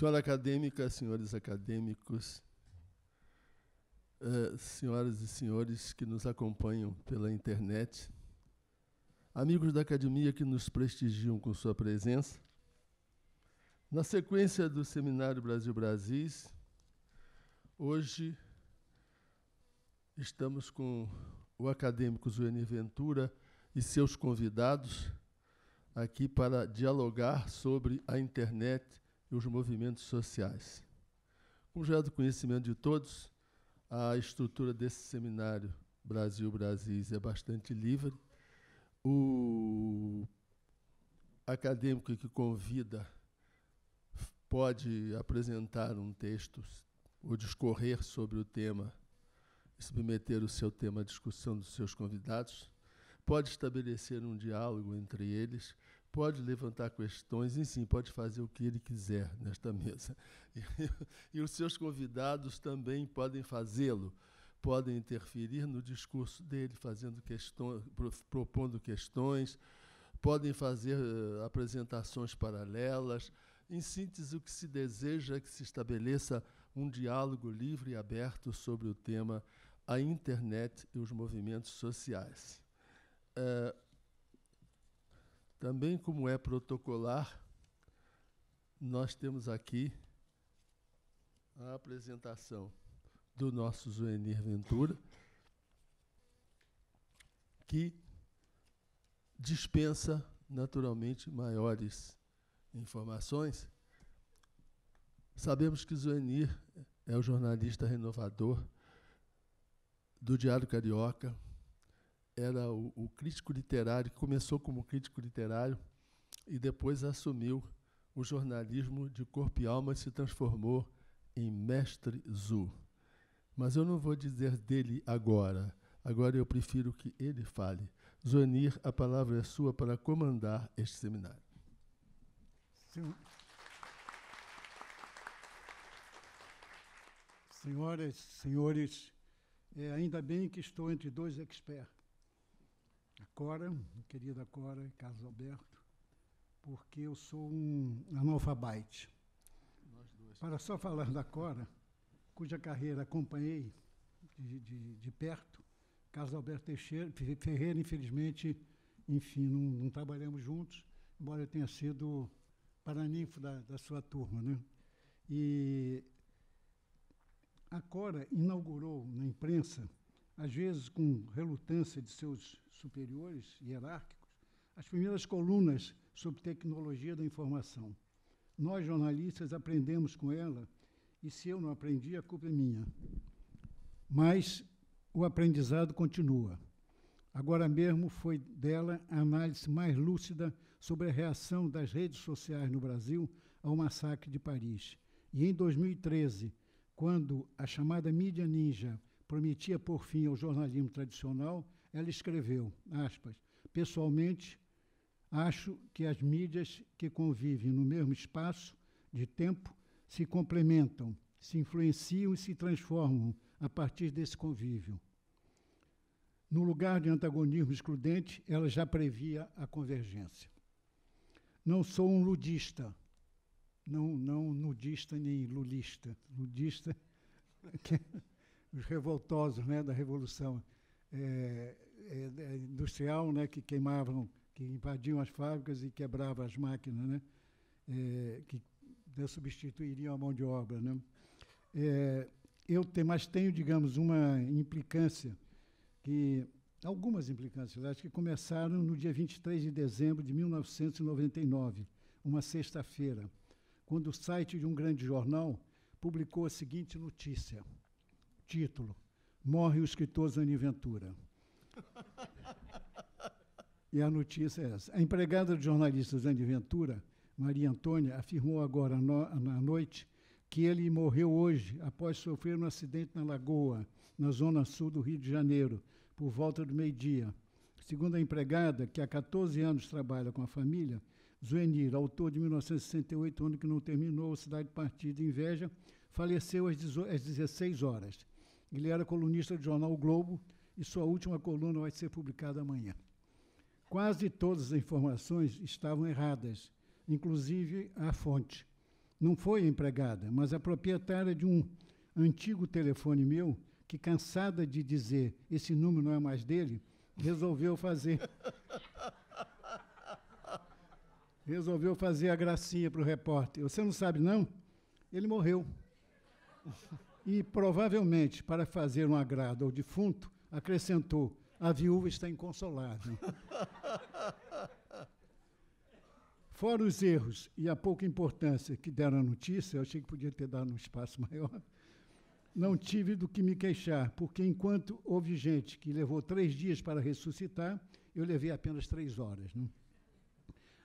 Senhora acadêmica, senhores acadêmicos, senhoras e senhores que nos acompanham pela internet, amigos da academia que nos prestigiam com sua presença, na sequência do Seminário Brasil-Brasis, hoje estamos com o acadêmico Zuenir Ventura e seus convidados aqui para dialogar sobre a internet e os movimentos sociais. Como já é do conhecimento de todos, a estrutura desse Seminário Brasil-Brasis é bastante livre. O acadêmico que convida pode apresentar um texto ou discorrer sobre o tema, submeter o seu tema à discussão dos seus convidados, pode estabelecer um diálogo entre eles, pode levantar questões, enfim, pode fazer o que ele quiser nesta mesa. E os seus convidados também podem fazê-lo, podem interferir no discurso dele, propondo questões, podem fazer apresentações paralelas. Em síntese, o que se deseja é que se estabeleça um diálogo livre e aberto sobre o tema a internet e os movimentos sociais. Também, como é protocolar, nós temos aqui a apresentação do nosso Zuenir Ventura, que dispensa, naturalmente, maiores informações. Sabemos que Zuenir é o jornalista renovador do Diário Carioca, era o crítico literário, que começou como crítico literário e depois assumiu o jornalismo de corpo e alma e se transformou em mestre Zu. Mas eu não vou dizer dele agora. Agora eu prefiro que ele fale. Zuenir, a palavra é sua para comandar este seminário. Senhoras e senhores, ainda bem que estou entre dois experts. A Cora, a querida Cora e Carlos Alberto, porque eu sou um analfabete. Para só falar da Cora, cuja carreira acompanhei de perto, Carlos Alberto Ferreira, infelizmente, enfim, não trabalhamos juntos, embora eu tenha sido paraninfo da sua turma, né? E a Cora inaugurou na imprensa, às vezes com relutância de seus superiores hierárquicos, as primeiras colunas sobre tecnologia da informação. Nós, jornalistas, aprendemos com ela, e se eu não aprendi, a culpa é minha. Mas o aprendizado continua. Agora mesmo foi dela a análise mais lúcida sobre a reação das redes sociais no Brasil ao massacre de Paris. E em 2013, quando a chamada mídia ninja prometia pôr fim ao jornalismo tradicional, ela escreveu, aspas, pessoalmente, acho que as mídias que convivem no mesmo espaço de tempo se complementam, se influenciam e se transformam a partir desse convívio. No lugar de antagonismo excludente, ela já previa a convergência. Não sou um ludista, não nudista nem lulista. Ludista, os revoltosos, né, da Revolução Industrial, né, que queimavam, que invadiam as fábricas e quebravam as máquinas, né, que substituiriam a mão de obra, né. Mas tenho, digamos, uma implicância, algumas implicâncias, acho que começaram no dia 23 de dezembro de 1999, uma sexta-feira, quando o site de um grande jornal publicou a seguinte notícia, título, morre o escritor Zuenir Ventura. E a notícia é essa. A empregada do jornalista Zuenir Ventura, Maria Antônia, afirmou agora na noite que ele morreu hoje após sofrer um acidente na Lagoa, na zona sul do Rio de Janeiro, por volta do meio-dia. Segundo a empregada, que há 14 anos trabalha com a família, Zuenir, autor de 1968, ano que não terminou, Cidade de Partida e Inveja, faleceu às 16 horas. Ele era colunista do jornal o Globo e sua última coluna vai ser publicada amanhã. Quase todas as informações estavam erradas, inclusive a fonte. não foi a empregada, mas a proprietária de um antigo telefone meu, que, cansada de dizer esse número não é mais dele, resolveu fazer a gracinha para o repórter. Você não sabe, não? Ele morreu. E, provavelmente, para fazer um agrado ao defunto, acrescentou: a viúva está inconsolável. Fora os erros e a pouca importância que deram à notícia, eu achei que podia ter dado um espaço maior, não tive do que me queixar, porque enquanto houve gente que levou 3 dias para ressuscitar, eu levei apenas 3 horas. Né?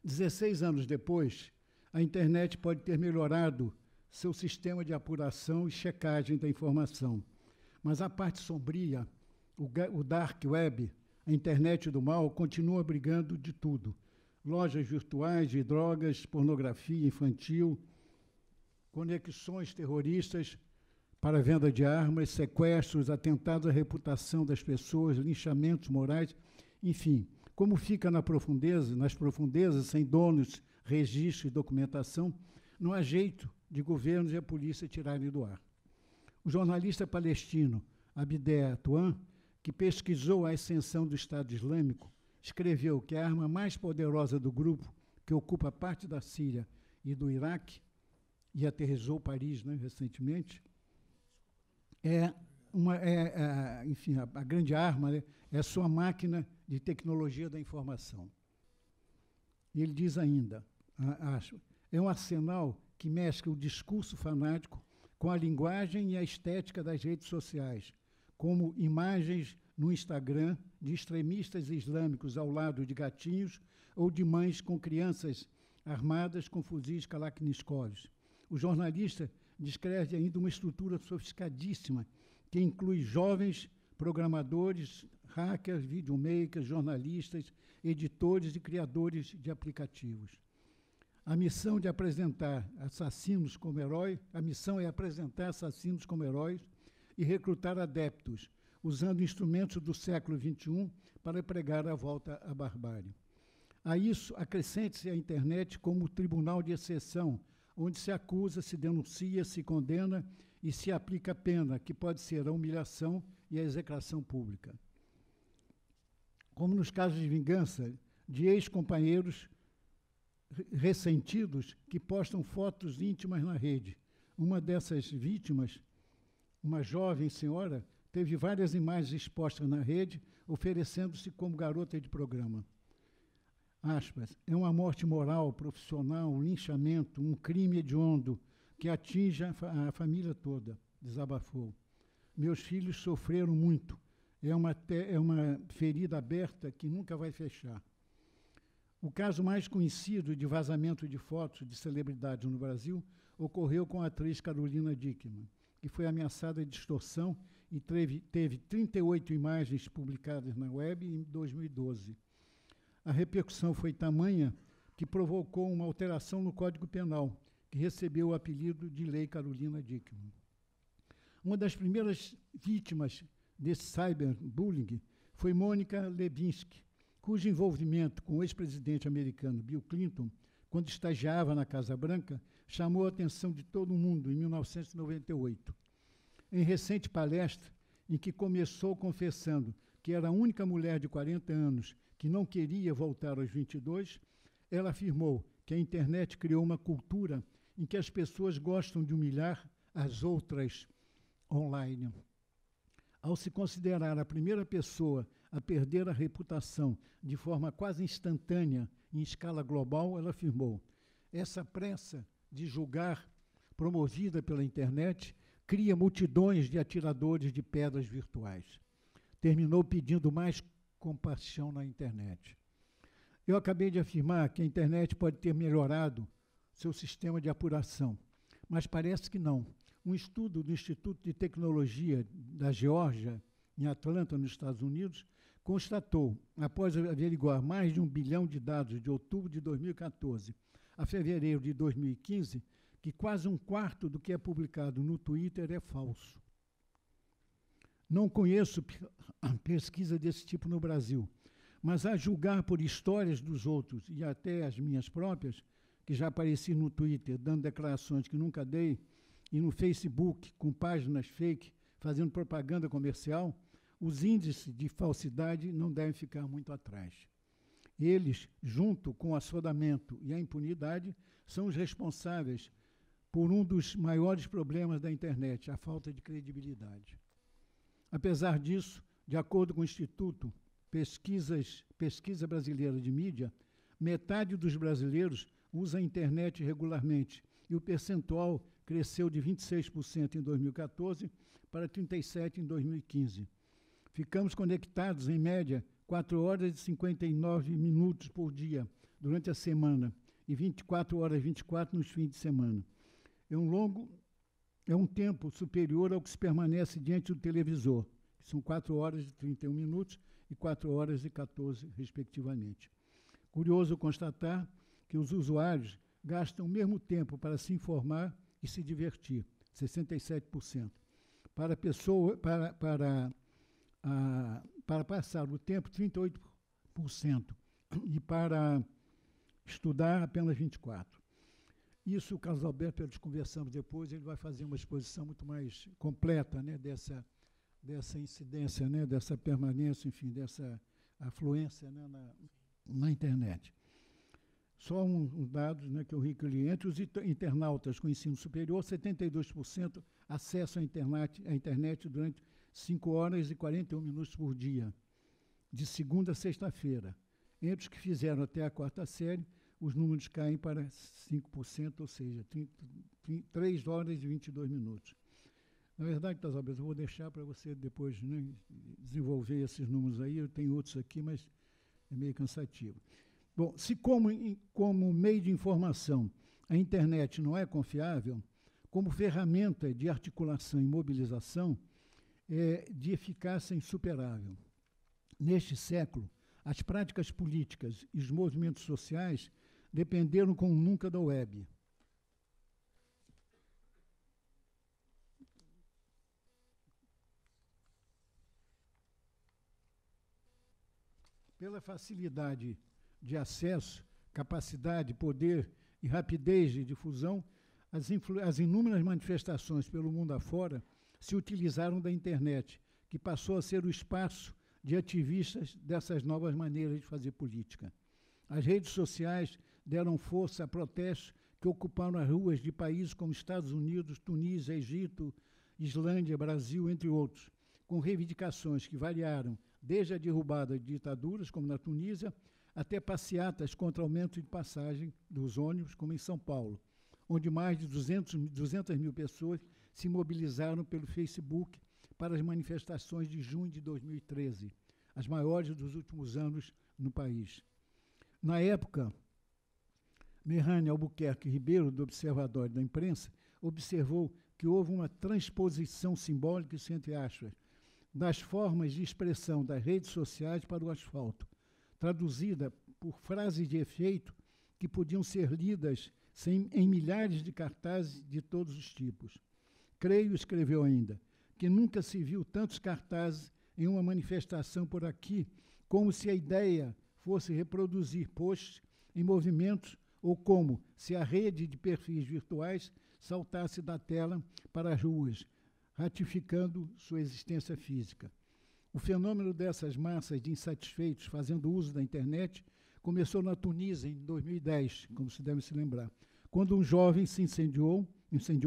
16 anos depois, a internet pode ter melhorado seu sistema de apuração e checagem da informação, mas a parte sombria, o dark web, a internet do mal, continua brigando de tudo. Lojas virtuais de drogas, pornografia infantil, conexões terroristas para venda de armas, sequestros, atentados à reputação das pessoas, linchamentos morais, enfim, como fica nas profundezas, sem donos, registro e documentação, não há jeito de governos e a polícia tirarem do ar. O jornalista palestino Abdel Tuan, que pesquisou a ascensão do Estado Islâmico, escreveu que a arma mais poderosa do grupo, que ocupa parte da Síria e do Iraque, e aterrissou Paris, né, recentemente, enfim, a grande arma, né, é a sua máquina de tecnologia da informação. E ele diz ainda, é um arsenal que mescla o discurso fanático com a linguagem e a estética das redes sociais, como imagens no Instagram de extremistas islâmicos ao lado de gatinhos ou de mães com crianças armadas com fuzis Kalashnikov. O jornalista descreve ainda uma estrutura sofisticadíssima que inclui jovens programadores, hackers, videomakers, jornalistas, editores e criadores de aplicativos. A missão é apresentar assassinos como heróis e recrutar adeptos, usando instrumentos do século XXI para pregar a volta à barbárie. A isso, acrescente-se a internet como tribunal de exceção, onde se acusa, se denuncia, se condena e se aplica a pena, que pode ser a humilhação e a execração pública. Como nos casos de vingança de ex-companheiros ressentidos que postam fotos íntimas na rede. Uma dessas vítimas, uma jovem senhora, teve várias imagens expostas na rede, oferecendo-se como garota de programa. Aspas, é uma morte moral, profissional, um linchamento, um crime hediondo que atinge a família toda, desabafou. Meus filhos sofreram muito. É uma ferida aberta que nunca vai fechar. O caso mais conhecido de vazamento de fotos de celebridades no Brasil ocorreu com a atriz Carolina Dickmann, que foi ameaçada de extorsão e teve 38 imagens publicadas na web em 2012. A repercussão foi tamanha que provocou uma alteração no Código Penal, que recebeu o apelido de Lei Carolina Dickmann. Uma das primeiras vítimas desse cyberbullying foi Mônica Lewinsky, cujo envolvimento com o ex-presidente americano Bill Clinton, quando estagiava na Casa Branca, chamou a atenção de todo mundo em 1998. Em recente palestra, em que começou confessando que era a única mulher de 40 anos que não queria voltar aos 22, ela afirmou que a internet criou uma cultura em que as pessoas gostam de humilhar as outras online. Ao se considerar a primeira pessoa a perder a reputação de forma quase instantânea em escala global, ela afirmou: essa pressa de julgar, promovida pela internet, cria multidões de atiradores de pedras virtuais. Terminou pedindo mais compaixão na internet. Eu acabei de afirmar que a internet pode ter melhorado seu sistema de apuração, mas parece que não. Um estudo do Instituto de Tecnologia da Geórgia, em Atlanta, nos Estados Unidos, constatou, após averiguar mais de 1 bilhão de dados de outubro de 2014 a fevereiro de 2015, que quase 1/4 do que é publicado no Twitter é falso. Não conheço pesquisa desse tipo no Brasil, mas a julgar por histórias dos outros e até as minhas próprias, que já apareci no Twitter dando declarações que nunca dei, e no Facebook com páginas fake fazendo propaganda comercial, os índices de falsidade não devem ficar muito atrás. Eles, junto com o assodamento e a impunidade, são os responsáveis por um dos maiores problemas da internet, a falta de credibilidade. Apesar disso, de acordo com o Instituto Pesquisa Brasileira de Mídia, metade dos brasileiros usa a internet regularmente e o percentual cresceu de 26% em 2014 para 37% em 2015. Ficamos conectados, em média, 4 horas e 59 minutos por dia durante a semana e 24 horas e 24 nos fins de semana. É um tempo superior ao que se permanece diante do televisor, que são 4 horas e 31 minutos e 4 horas e 14, respectivamente. Curioso constatar que os usuários gastam o mesmo tempo para se informar e se divertir, 67%. Para passar o tempo, 38%. E para estudar, apenas 24%. Isso, o Carlos Alberto, nós conversamos depois, ele vai fazer uma exposição muito mais completa, né, dessa incidência, né, dessa permanência, enfim, dessa afluência, né, na internet. Só uns dados, né, que eu recolhi. Entre os internautas com ensino superior, 72% acessam a internet durante 5 horas e 41 minutos por dia, de segunda a sexta-feira. Entre os que fizeram até a 4ª série, os números caem para 5%, ou seja, 3 horas e 22 minutos. Na verdade, Casalberto, eu vou deixar para você depois, né, desenvolver esses números aí. Eu tenho outros aqui, mas é meio cansativo. Bom, se como meio de informação a internet não é confiável, como ferramenta de articulação e mobilização, é de eficácia insuperável. Neste século, as práticas políticas e os movimentos sociais dependeram como nunca da web. Pela facilidade de acesso, capacidade, poder e rapidez de difusão, as inúmeras manifestações pelo mundo afora se utilizaram da internet, que passou a ser o espaço de ativistas dessas novas maneiras de fazer política. As redes sociais deram força a protestos que ocuparam as ruas de países como Estados Unidos, Tunísia, Egito, Islândia, Brasil, entre outros, com reivindicações que variaram desde a derrubada de ditaduras, como na Tunísia, até passeatas contra aumento de passagem dos ônibus, como em São Paulo, onde mais de 200 mil pessoas se mobilizaram pelo Facebook para as manifestações de junho de 2013, as maiores dos últimos anos no país. Na época, Merrane Albuquerque Ribeiro, do Observatório da Imprensa, observou que houve uma transposição simbólica, isso entre aspas, das formas de expressão das redes sociais para o asfalto, traduzida por frases de efeito que podiam ser lidas em milhares de cartazes de todos os tipos. Creio, escreveu ainda, que nunca se viu tantos cartazes em uma manifestação por aqui, como se a ideia fosse reproduzir posts em movimentos ou como se a rede de perfis virtuais saltasse da tela para as ruas, ratificando sua existência física. O fenômeno dessas massas de insatisfeitos fazendo uso da internet começou na Tunísia em 2010, como se deve se lembrar, quando um jovem se incendiou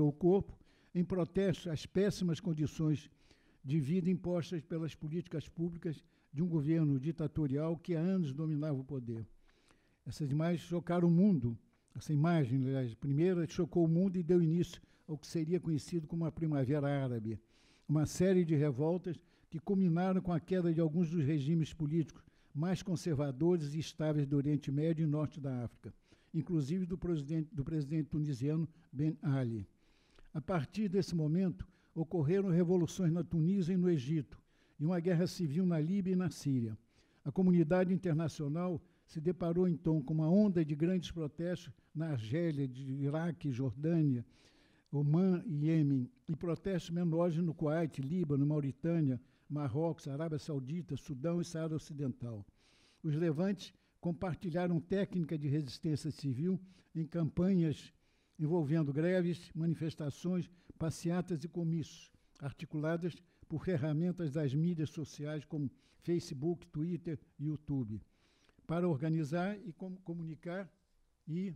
o corpo em protesto às péssimas condições de vida impostas pelas políticas públicas de um governo ditatorial que há anos dominava o poder. Essas imagens chocaram o mundo. Essa imagem, aliás, primeira, chocou o mundo e deu início ao que seria conhecido como a Primavera Árabe, uma série de revoltas que culminaram com a queda de alguns dos regimes políticos mais conservadores e estáveis do Oriente Médio e Norte da África, inclusive do presidente tunisiano Ben Ali. A partir desse momento, ocorreram revoluções na Tunísia e no Egito, e uma guerra civil na Líbia e na Síria. A comunidade internacional se deparou, então, com uma onda de grandes protestos na Argélia, de Iraque, Jordânia, Omã e Iêmen, e protestos menores no Kuwait, Líbano, Mauritânia, Marrocos, Arábia Saudita, Sudão e Saara Ocidental. Os levantes compartilharam técnica de resistência civil em campanhas envolvendo greves, manifestações, passeatas e comícios, articuladas por ferramentas das mídias sociais como Facebook, Twitter e YouTube, para organizar e comunicar e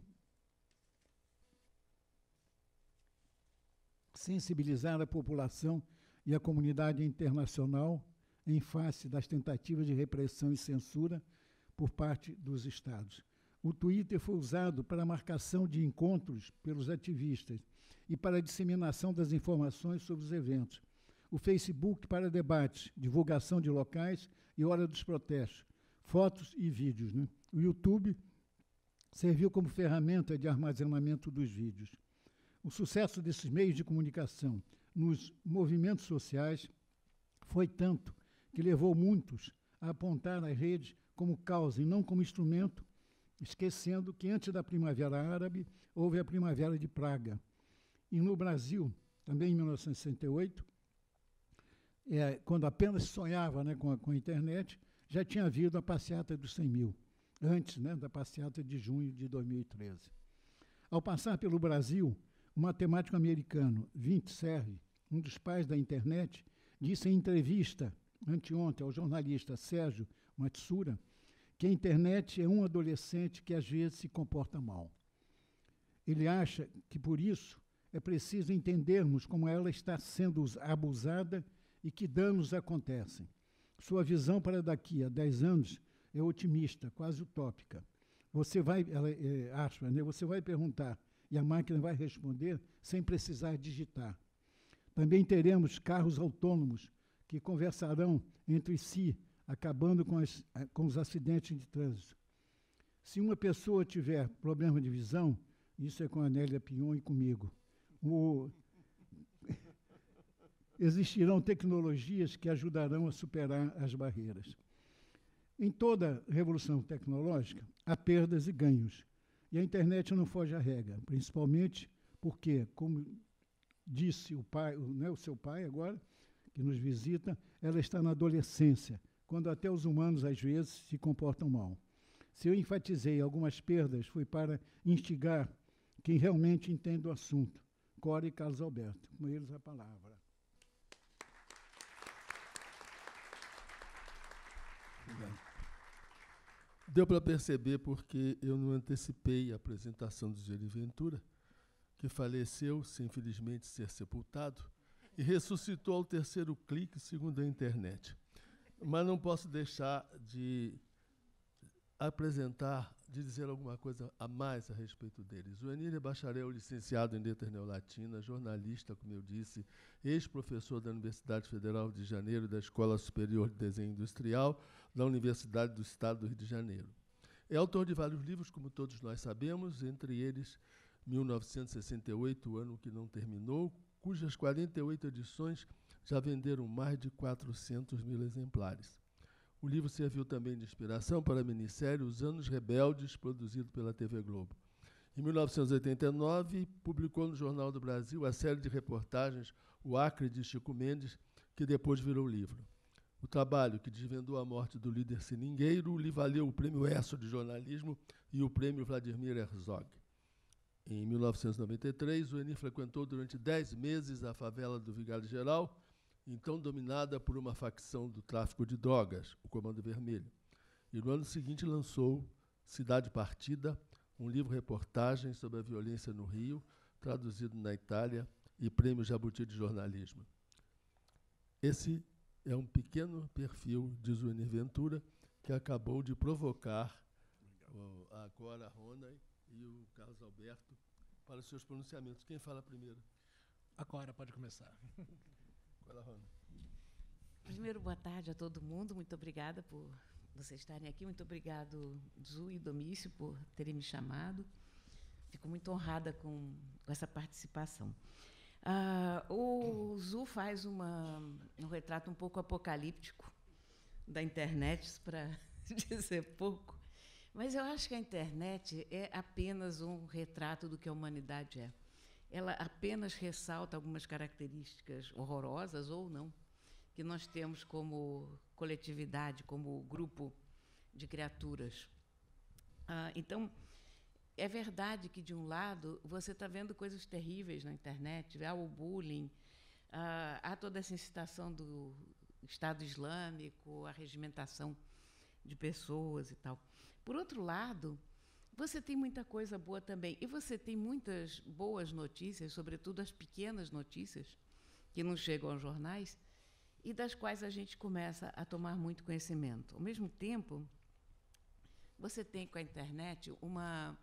sensibilizar a população e a comunidade internacional em face das tentativas de repressão e censura por parte dos Estados. O Twitter foi usado para a marcação de encontros pelos ativistas e para a disseminação das informações sobre os eventos. O Facebook para debates, divulgação de locais e hora dos protestos, fotos e vídeos, né? O YouTube serviu como ferramenta de armazenamento dos vídeos. O sucesso desses meios de comunicação nos movimentos sociais foi tanto que levou muitos a apontar as redes como causa e não como instrumento, esquecendo que antes da Primavera Árabe houve a Primavera de Praga. E no Brasil, também em 1968, quando apenas sonhava, né, com a internet, já tinha havido a passeata dos 100 mil, antes, né, da passeata de junho de 2013. Ao passar pelo Brasil, o matemático americano Vint Cerf, um dos pais da internet, disse em entrevista anteontem ao jornalista Sérgio Matsura que a internet é um adolescente que às vezes se comporta mal. Ele acha que, por isso, é preciso entendermos como ela está sendo abusada e que danos acontecem. Sua visão para daqui a 10 anos é otimista, quase utópica. Você vai perguntar e a máquina vai responder sem precisar digitar. Também teremos carros autônomos que conversarão entre si, acabando com os acidentes de trânsito. Se uma pessoa tiver problema de visão, isso é com a Nélia Pion e comigo, existirão tecnologias que ajudarão a superar as barreiras. Em toda revolução tecnológica, há perdas e ganhos. E a internet não foge à regra, principalmente porque, como disse o seu pai agora, que nos visita, ela está na adolescência, quando até os humanos, às vezes, se comportam mal. Se eu enfatizei algumas perdas, foi para instigar quem realmente entende o assunto, Cora e Carlos Alberto. Com eles a palavra. Deu para perceber porque eu não antecipei a apresentação do Zeni Ventura, que faleceu sem, infelizmente, ser sepultado, e ressuscitou ao terceiro clique, segundo a internet. Mas não posso deixar de apresentar, de dizer alguma coisa a mais a respeito deles. O Enir é bacharel licenciado em Letras Neolatinas, jornalista, como eu disse, ex-professor da Universidade Federal de Janeiro e da Escola Superior de Desenho Industrial da Universidade do Estado do Rio de Janeiro. É autor de vários livros, como todos nós sabemos, entre eles 1968, o ano que não terminou, cujas 48 edições já venderam mais de 400 mil exemplares. O livro serviu também de inspiração para a minissérie Os Anos Rebeldes, produzido pela TV Globo. Em 1989, publicou no Jornal do Brasil a série de reportagens O Acre de Chico Mendes, que depois virou livro. O trabalho, que desvendou a morte do líder seringueiro, lhe valeu o Prêmio ESSO de Jornalismo e o Prêmio Vladimir Herzog. Em 1993, o Enir frequentou durante 10 meses a favela do Vigário Geral, então dominada por uma facção do tráfico de drogas, o Comando Vermelho. E no ano seguinte lançou Cidade Partida, um livro-reportagem sobre a violência no Rio, traduzido na Itália, e Prêmio Jabuti de Jornalismo. Esse é um pequeno perfil de Zeni Ventura, que acabou de provocar a Cora Ronay e o Carlos Alberto para os seus pronunciamentos. Quem fala primeiro? A Cora pode começar. Cora Ronay. Primeiro, boa tarde a todo mundo. Muito obrigada por vocês estarem aqui. Muito obrigado, Zu e Domício, por terem me chamado. Fico muito honrada com essa participação. O Zu faz um retrato um pouco apocalíptico da internet, para dizer pouco. Mas eu acho que a internet é apenas um retrato do que a humanidade é. Ela apenas ressalta algumas características horrorosas, ou não, que nós temos como coletividade, como grupo de criaturas. Então, é verdade que, de um lado, você está vendo coisas terríveis na internet, há o bullying, há toda essa incitação do Estado Islâmico, a regimentação de pessoas e tal. Por outro lado, você tem muita coisa boa também. E você tem muitas boas notícias, sobretudo as pequenas notícias, que não chegam aos jornais, e das quais a gente começa a tomar muito conhecimento. Ao mesmo tempo, você tem com a internet uma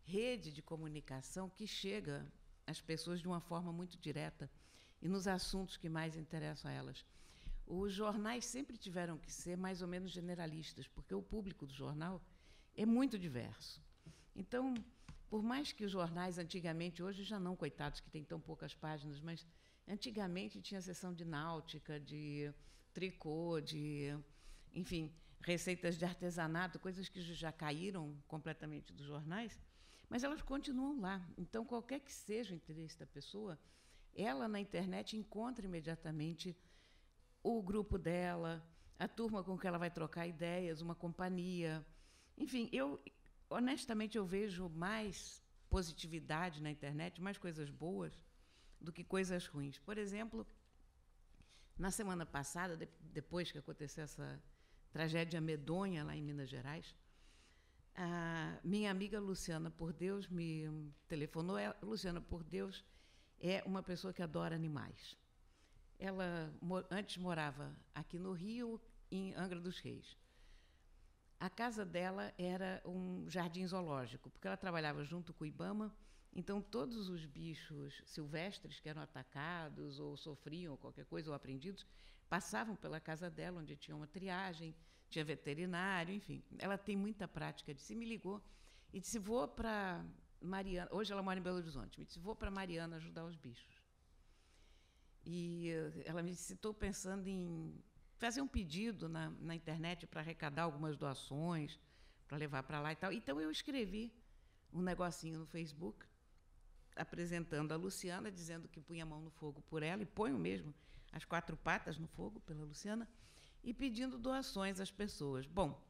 rede de comunicação que chega às pessoas de uma forma muito direta e nos assuntos que mais interessam a elas. Os jornais sempre tiveram que ser mais ou menos generalistas, porque o público do jornal é muito diverso. Então, por mais que os jornais antigamente, hoje já não, coitados, que tem tão poucas páginas, mas antigamente tinha seção de náutica, de tricô, enfim, receitas de artesanato, coisas que já caíram completamente dos jornais, mas elas continuam lá. Então, qualquer que seja o interesse da pessoa, ela na internet encontra imediatamente o grupo dela, a turma com que ela vai trocar ideias, uma companhia. Enfim, honestamente, eu vejo mais positividade na internet, mais coisas boas do que coisas ruins. Por exemplo, na semana passada, depois que aconteceu essa tragédia medonha lá em Minas Gerais, a minha amiga Luciana Por Deus me telefonou. Luciana Por Deus é uma pessoa que adora animais. Ela antes morava aqui no Rio, em Angra dos Reis. A casa dela era um jardim zoológico, porque ela trabalhava junto com o IBAMA, então todos os bichos silvestres que eram atacados ou sofriam ou qualquer coisa, ou apreendidos, passavam pela casa dela, onde tinha uma triagem, tinha veterinário, enfim. Ela tem muita prática disso. E me ligou e disse, vou para Mariana, hoje ela mora em Belo Horizonte, me disse, vou para Mariana ajudar os bichos. E ela me disse, estou pensando em fazer um pedido na internet para arrecadar algumas doações, para levar para lá e tal. Então, eu escrevi um negocinho no Facebook, apresentando a Luciana, dizendo que punha a mão no fogo por ela, e ponho mesmo as 4 patas no fogo pela Luciana, e pedindo doações às pessoas. Bom,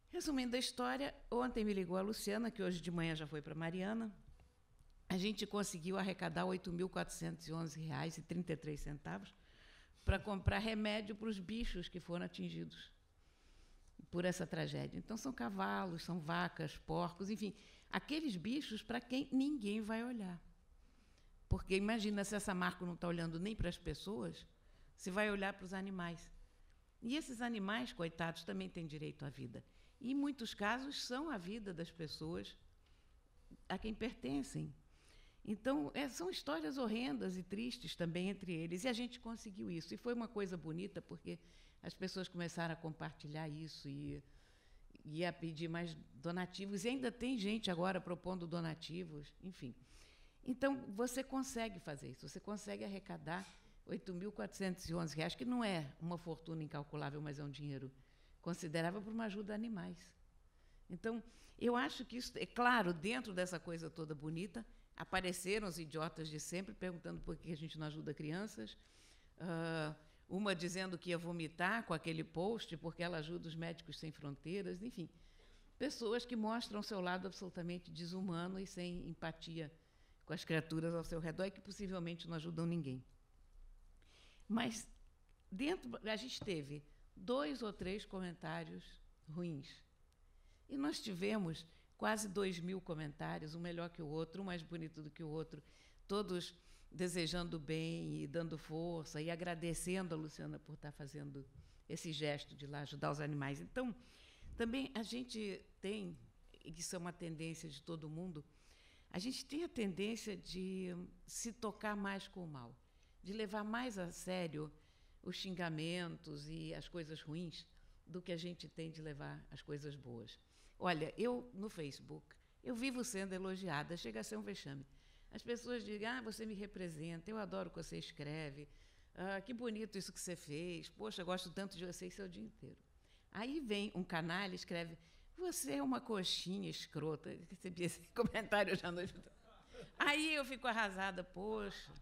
resumindo a história, ontem me ligou a Luciana, que hoje de manhã já foi para Mariana. A gente conseguiu arrecadar R$ 8.411,33 para comprar remédio para os bichos que foram atingidos por essa tragédia. Então, são cavalos, são vacas, porcos, enfim, aqueles bichos para quem ninguém vai olhar. Porque imagina se essa Marco não está olhando nem para as pessoas, se vai olhar para os animais. E esses animais, coitados, também têm direito à vida. E, em muitos casos, são a vida das pessoas a quem pertencem. Então, são histórias horrendas e tristes também entre eles, e a gente conseguiu isso. E foi uma coisa bonita, porque as pessoas começaram a compartilhar isso e a pedir mais donativos, e ainda tem gente agora propondo donativos, enfim. Então, você consegue fazer isso, você consegue arrecadar R$ 8.411, que não é uma fortuna incalculável, mas é um dinheiro considerável para uma ajuda a animais. Então, eu acho que isso, é claro, dentro dessa coisa toda bonita, apareceram os idiotas de sempre perguntando por que a gente não ajuda crianças. Uma dizendo que ia vomitar com aquele post porque ela ajuda os Médicos Sem Fronteiras. Enfim, pessoas que mostram o seu lado absolutamente desumano e sem empatia com as criaturas ao seu redor e que possivelmente não ajudam ninguém. Mas a gente teve 2 ou 3 comentários ruins. E nós tivemos quase 2.000 comentários, um melhor que o outro, um mais bonito do que o outro, todos desejando bem e dando força e agradecendo a Luciana por estar fazendo esse gesto de ir lá ajudar os animais. Então, também a gente tem, isso é uma tendência de todo mundo, a gente tem a tendência de se tocar mais com o mal, de levar mais a sério os xingamentos e as coisas ruins do que a gente tem de levar as coisas boas. Olha, eu, no Facebook, eu vivo sendo elogiada, chega a ser um vexame. As pessoas dizem, você me representa, eu adoro o que você escreve, que bonito isso que você fez, poxa, gosto tanto de você, isso é o dia inteiro. Aí vem um canalha e escreve, você é uma coxinha escrota. Eu recebi esse comentário já à noite. Aí eu fico arrasada, poxa,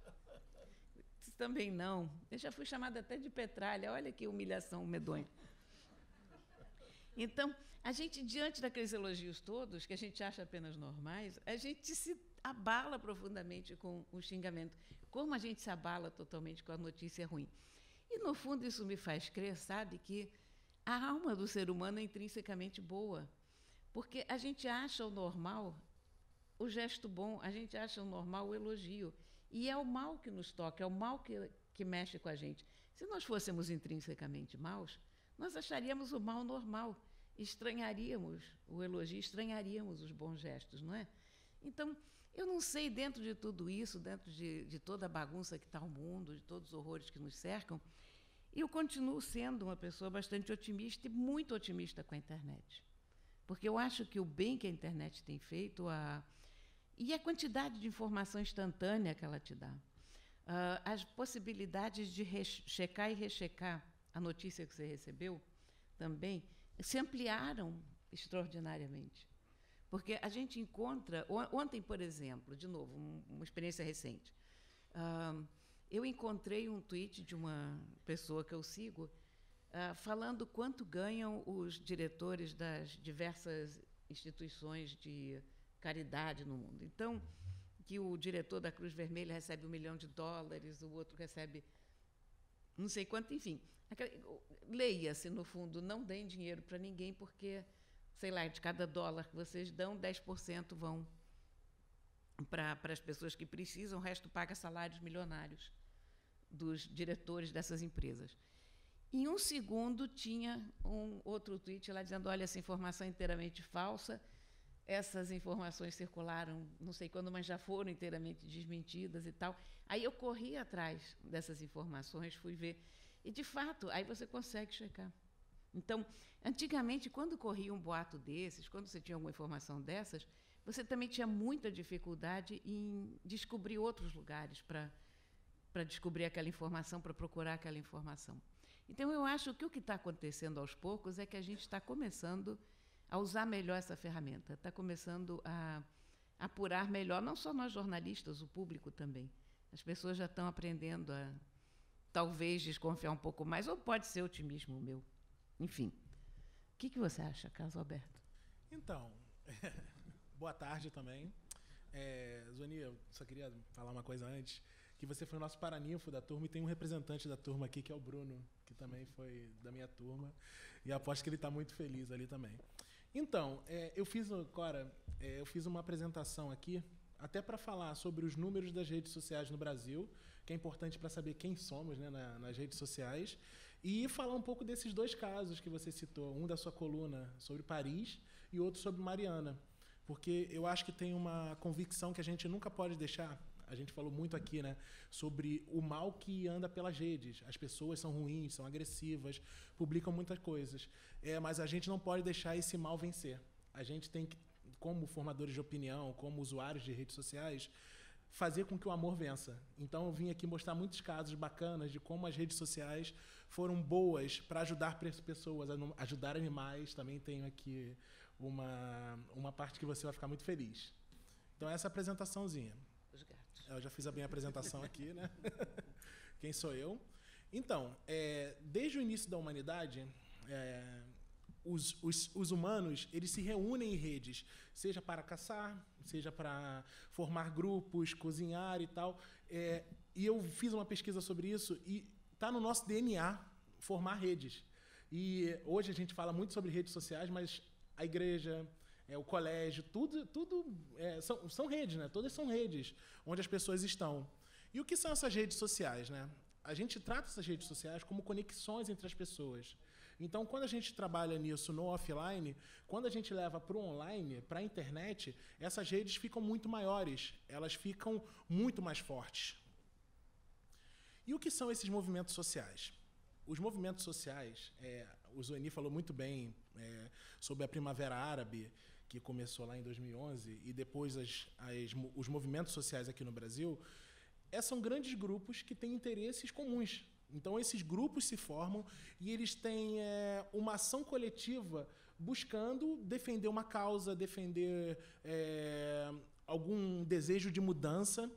também não. Eu já fui chamada até de petralha, olha que humilhação medonha. Então, a gente, diante daqueles elogios todos, que a gente acha apenas normais, a gente se abala profundamente com o xingamento, como a gente se abala totalmente com a notícia ruim. E, no fundo, isso me faz crer, sabe, que a alma do ser humano é intrinsecamente boa, porque a gente acha o normal o gesto bom, a gente acha o normal o elogio, e é o mal que nos toca, é o mal que mexe com a gente. Se nós fôssemos intrinsecamente maus, nós acharíamos o mal normal, estranharíamos o elogio, estranharíamos os bons gestos, não é? Então, eu não sei, dentro de tudo isso, dentro de toda a bagunça que está o mundo, de todos os horrores que nos cercam, eu continuo sendo uma pessoa bastante otimista e muito otimista com a internet. Porque eu acho que o bem que a internet tem feito, e a quantidade de informação instantânea que ela te dá, as possibilidades de checar e rechecar a notícia que você recebeu também se ampliaram extraordinariamente. Porque a gente encontra... Ontem, por exemplo, de novo, uma experiência recente, eu encontrei um tweet de uma pessoa que eu sigo falando quanto ganham os diretores das diversas instituições de caridade no mundo. Então, que o diretor da Cruz Vermelha recebe $1 milhão, o outro recebe não sei quanto, enfim. Leia-se, no fundo, não deem dinheiro para ninguém, porque, sei lá, de cada dólar que vocês dão, 10% vão para as pessoas que precisam, o resto paga salários milionários dos diretores dessas empresas. Em um segundo, tinha um outro tweet lá dizendo, olha, essa informação é inteiramente falsa, essas informações circularam não sei quando, mas já foram inteiramente desmentidas e tal. Aí eu corri atrás dessas informações, fui ver, e, de fato, aí você consegue checar. Então, antigamente, quando corria um boato desses, quando você tinha alguma informação dessas, você também tinha muita dificuldade em descobrir outros lugares para descobrir aquela informação, para procurar aquela informação. Então, eu acho que o que está acontecendo aos poucos é que a gente está começando a usar melhor essa ferramenta, está começando a apurar melhor, não só nós jornalistas, o público também. As pessoas já estão aprendendo a, talvez, desconfiar um pouco mais, ou pode ser otimismo meu. Enfim. O que você acha, Carlos Alberto? Então, boa tarde também. Zoni, eu só queria falar uma coisa antes, que você foi o nosso paraninfo da turma e tem um representante da turma aqui, que é o Bruno, que também foi da minha turma, e aposto que ele está muito feliz ali também. Então, eu fiz uma apresentação aqui, até para falar sobre os números das redes sociais no Brasil, que é importante para saber quem somos, né, nas redes sociais, e falar um pouco desses dois casos que você citou, um da sua coluna sobre Paris e outro sobre Mariana, porque eu acho que tem uma convicção que a gente nunca pode deixar. A gente falou muito aqui, né, sobre o mal que anda pelas redes. As pessoas são ruins, são agressivas, publicam muitas coisas. Mas a gente não pode deixar esse mal vencer. A gente tem que, como formadores de opinião, como usuários de redes sociais, fazer com que o amor vença. Então, eu vim aqui mostrar muitos casos bacanas de como as redes sociais foram boas para ajudar pessoas, ajudar animais. Também tenho aqui uma parte que você vai ficar muito feliz. Então, essa apresentaçãozinha. Os gatos. Eu já fiz a minha apresentação aqui, né? Quem sou eu? Então, desde o início da humanidade, os humanos eles se reúnem em redes, seja para caçar, seja para formar grupos, cozinhar e tal. E eu fiz uma pesquisa sobre isso e está no nosso DNA formar redes. E hoje a gente fala muito sobre redes sociais, mas a igreja, o colégio, tudo são redes, né? Todas são redes onde as pessoas estão. E o que são essas redes sociais, né? A gente trata essas redes sociais como conexões entre as pessoas. Então, quando a gente trabalha nisso no offline, quando a gente leva para o online, para a internet, essas redes ficam muito maiores, elas ficam muito mais fortes. E o que são esses movimentos sociais? Os movimentos sociais, o Zoni falou muito bem sobre a Primavera Árabe, que começou lá em 2011, e depois os movimentos sociais aqui no Brasil, são grandes grupos que têm interesses comuns. Então, esses grupos se formam e eles têm uma ação coletiva buscando defender uma causa, defender algum desejo de mudança.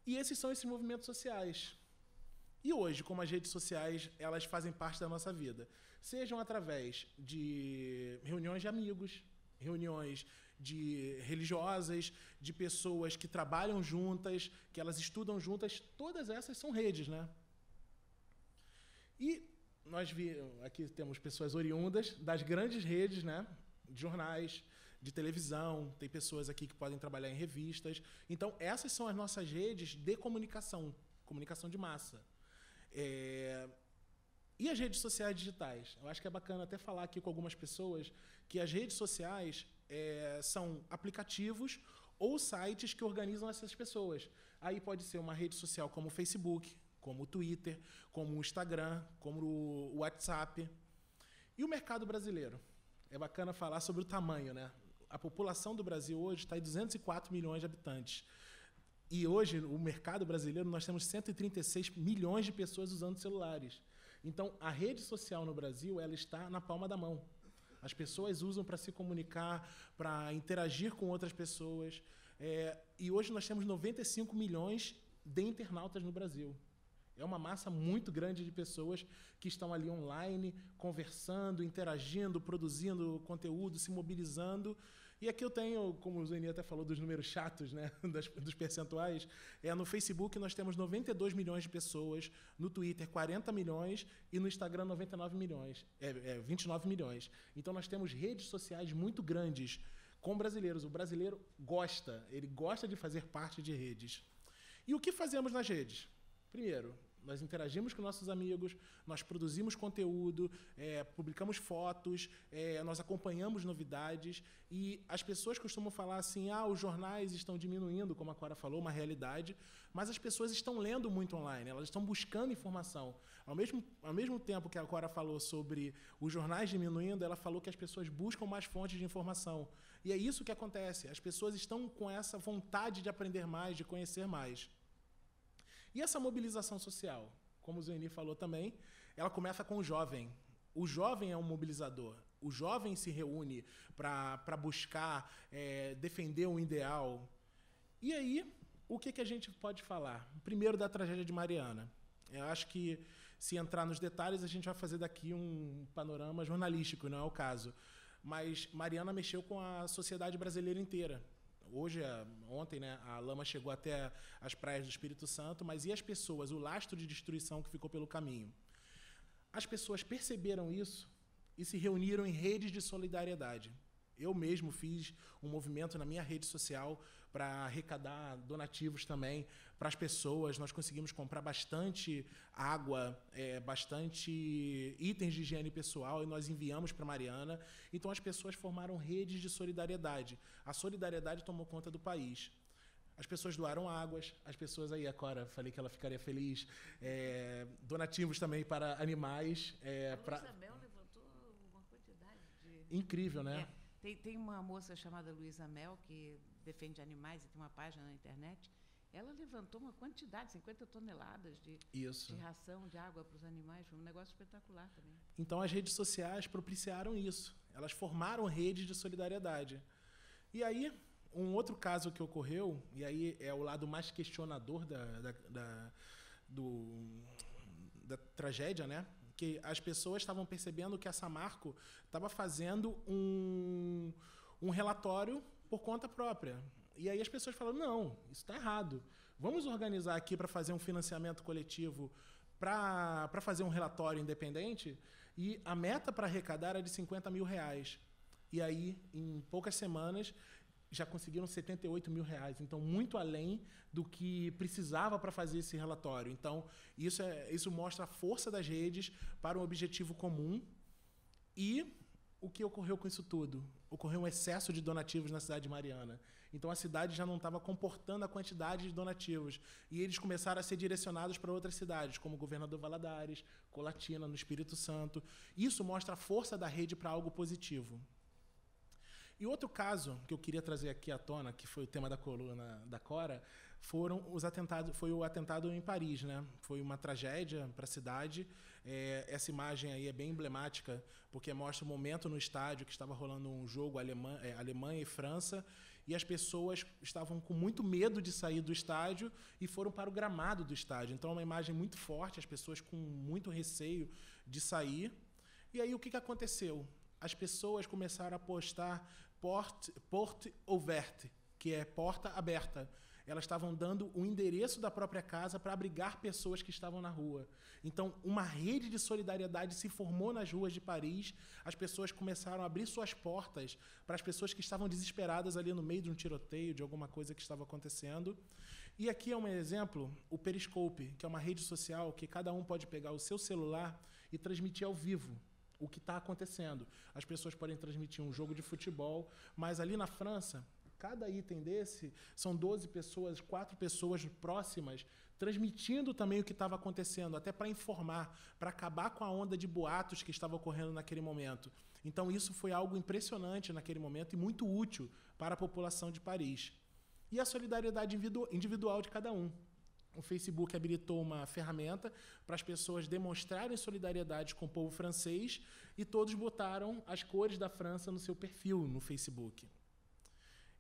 E esses são esses movimentos sociais. E hoje, como as redes sociais, elas fazem parte da nossa vida, sejam através de reuniões de amigos, reuniões de religiosas, de pessoas que trabalham juntas, que elas estudam juntas, todas essas são redes, né? E aqui temos pessoas oriundas das grandes redes, né? De jornais, de televisão, tem pessoas aqui que podem trabalhar em revistas. Então, essas são as nossas redes de comunicação de massa. E as redes sociais digitais? Eu acho que é bacana até falar aqui com algumas pessoas que as redes sociais são aplicativos ou sites que organizam essas pessoas. Aí pode ser uma rede social como o Facebook, como o Twitter, como o Instagram, como o WhatsApp. E o mercado brasileiro? É bacana falar sobre o tamanho, né? A população do Brasil hoje está em 204 milhões de habitantes. E hoje, o mercado brasileiro, nós temos 136 milhões de pessoas usando celulares. Então, a rede social no Brasil, ela está na palma da mão. As pessoas usam para se comunicar, para interagir com outras pessoas. E hoje nós temos 95 milhões de internautas no Brasil. É uma massa muito grande de pessoas que estão ali online, conversando, interagindo, produzindo conteúdo, se mobilizando. E aqui eu tenho, como o Zueni até falou, dos números chatos, né, dos percentuais. No Facebook nós temos 92 milhões de pessoas, no Twitter 40 milhões e no Instagram 29 milhões, 29 milhões. Então nós temos redes sociais muito grandes com brasileiros. O brasileiro ele gosta de fazer parte de redes. E o que fazemos nas redes? Primeiro, nós interagimos com nossos amigos, nós produzimos conteúdo, publicamos fotos, nós acompanhamos novidades e as pessoas costumam falar assim, os jornais estão diminuindo, como a Cora falou, uma realidade, mas as pessoas estão lendo muito online, elas estão buscando informação. Ao mesmo tempo que a Cora falou sobre os jornais diminuindo, ela falou que as pessoas buscam mais fontes de informação. E é isso que acontece, as pessoas estão com essa vontade de aprender mais, de conhecer mais. E essa mobilização social, como o Zueni falou também, ela começa com o jovem. O jovem é um mobilizador. O jovem se reúne para buscar defender um ideal. E aí, o que a gente pode falar? Primeiro, da tragédia de Mariana. Eu acho que, se entrar nos detalhes, a gente vai fazer daqui um panorama jornalístico, não é o caso. Mas Mariana mexeu com a sociedade brasileira inteira. Ontem, né, a lama chegou até as praias do Espírito Santo, mas e as pessoas, o lastro de destruição que ficou pelo caminho? As pessoas perceberam isso e se reuniram em redes de solidariedade. Eu mesmo fiz um movimento na minha rede social para arrecadar donativos também para as pessoas. Nós conseguimos comprar bastante água, bastante itens de higiene pessoal e nós enviamos para Mariana. Então, as pessoas formaram redes de solidariedade. A solidariedade tomou conta do país. As pessoas doaram águas, as pessoas aí, a Cora, falei que ela ficaria feliz, donativos também para animais. A Luísa Mel levantou uma quantidade de... Incrível, né? Tem uma moça chamada Luísa Mel, que defende animais e tem uma página na internet. Ela levantou uma quantidade, 50 toneladas de ração de água para os animais. Foi um negócio espetacular também. Então, as redes sociais propiciaram isso. Elas formaram redes de solidariedade. E aí, um outro caso que ocorreu, e aí é o lado mais questionador da tragédia, né? Que as pessoas estavam percebendo que a Samarco estava fazendo um relatório por conta própria. E aí as pessoas falaram, não, isso está errado. Vamos organizar aqui para fazer um financiamento coletivo para fazer um relatório independente. E a meta para arrecadar era de R$50 mil. E aí, em poucas semanas, já conseguiram R$78 mil. Então, muito além do que precisava para fazer esse relatório. Então, isso mostra a força das redes para um objetivo comum. E o que ocorreu com isso tudo? Ocorreu um excesso de donativos na cidade de Mariana. Então, a cidade já não estava comportando a quantidade de donativos. E eles começaram a ser direcionados para outras cidades, como Governador Valadares, Colatina, no Espírito Santo. Isso mostra a força da rede para algo positivo. E outro caso que eu queria trazer aqui à tona, que foi o tema da coluna da Cora, foi o atentado em Paris, né? Foi uma tragédia para a cidade. Essa imagem aí é bem emblemática, porque mostra o momento no estádio que estava rolando um jogo Alemanha e França, e as pessoas estavam com muito medo de sair do estádio e foram para o gramado do estádio. Então, é uma imagem muito forte, as pessoas com muito receio de sair. E aí, o que aconteceu? As pessoas começaram a postar porte ouverte, que é porta aberta. Elas estavam dando o endereço da própria casa para abrigar pessoas que estavam na rua. Então, uma rede de solidariedade se formou nas ruas de Paris. As pessoas começaram a abrir suas portas para as pessoas que estavam desesperadas ali no meio de um tiroteio, de alguma coisa que estava acontecendo. E aqui é um exemplo, o Periscope, que é uma rede social que cada um pode pegar o seu celular e transmitir ao vivo o que está acontecendo. As pessoas podem transmitir um jogo de futebol, mas ali na França, cada item desse são 12 pessoas, 4 pessoas próximas, transmitindo também o que estava acontecendo, até para informar, para acabar com a onda de boatos que estava ocorrendo naquele momento. Então, isso foi algo impressionante naquele momento e muito útil para a população de Paris. E a solidariedade individual de cada um. O Facebook habilitou uma ferramenta para as pessoas demonstrarem solidariedade com o povo francês e todos botaram as cores da França no seu perfil no Facebook.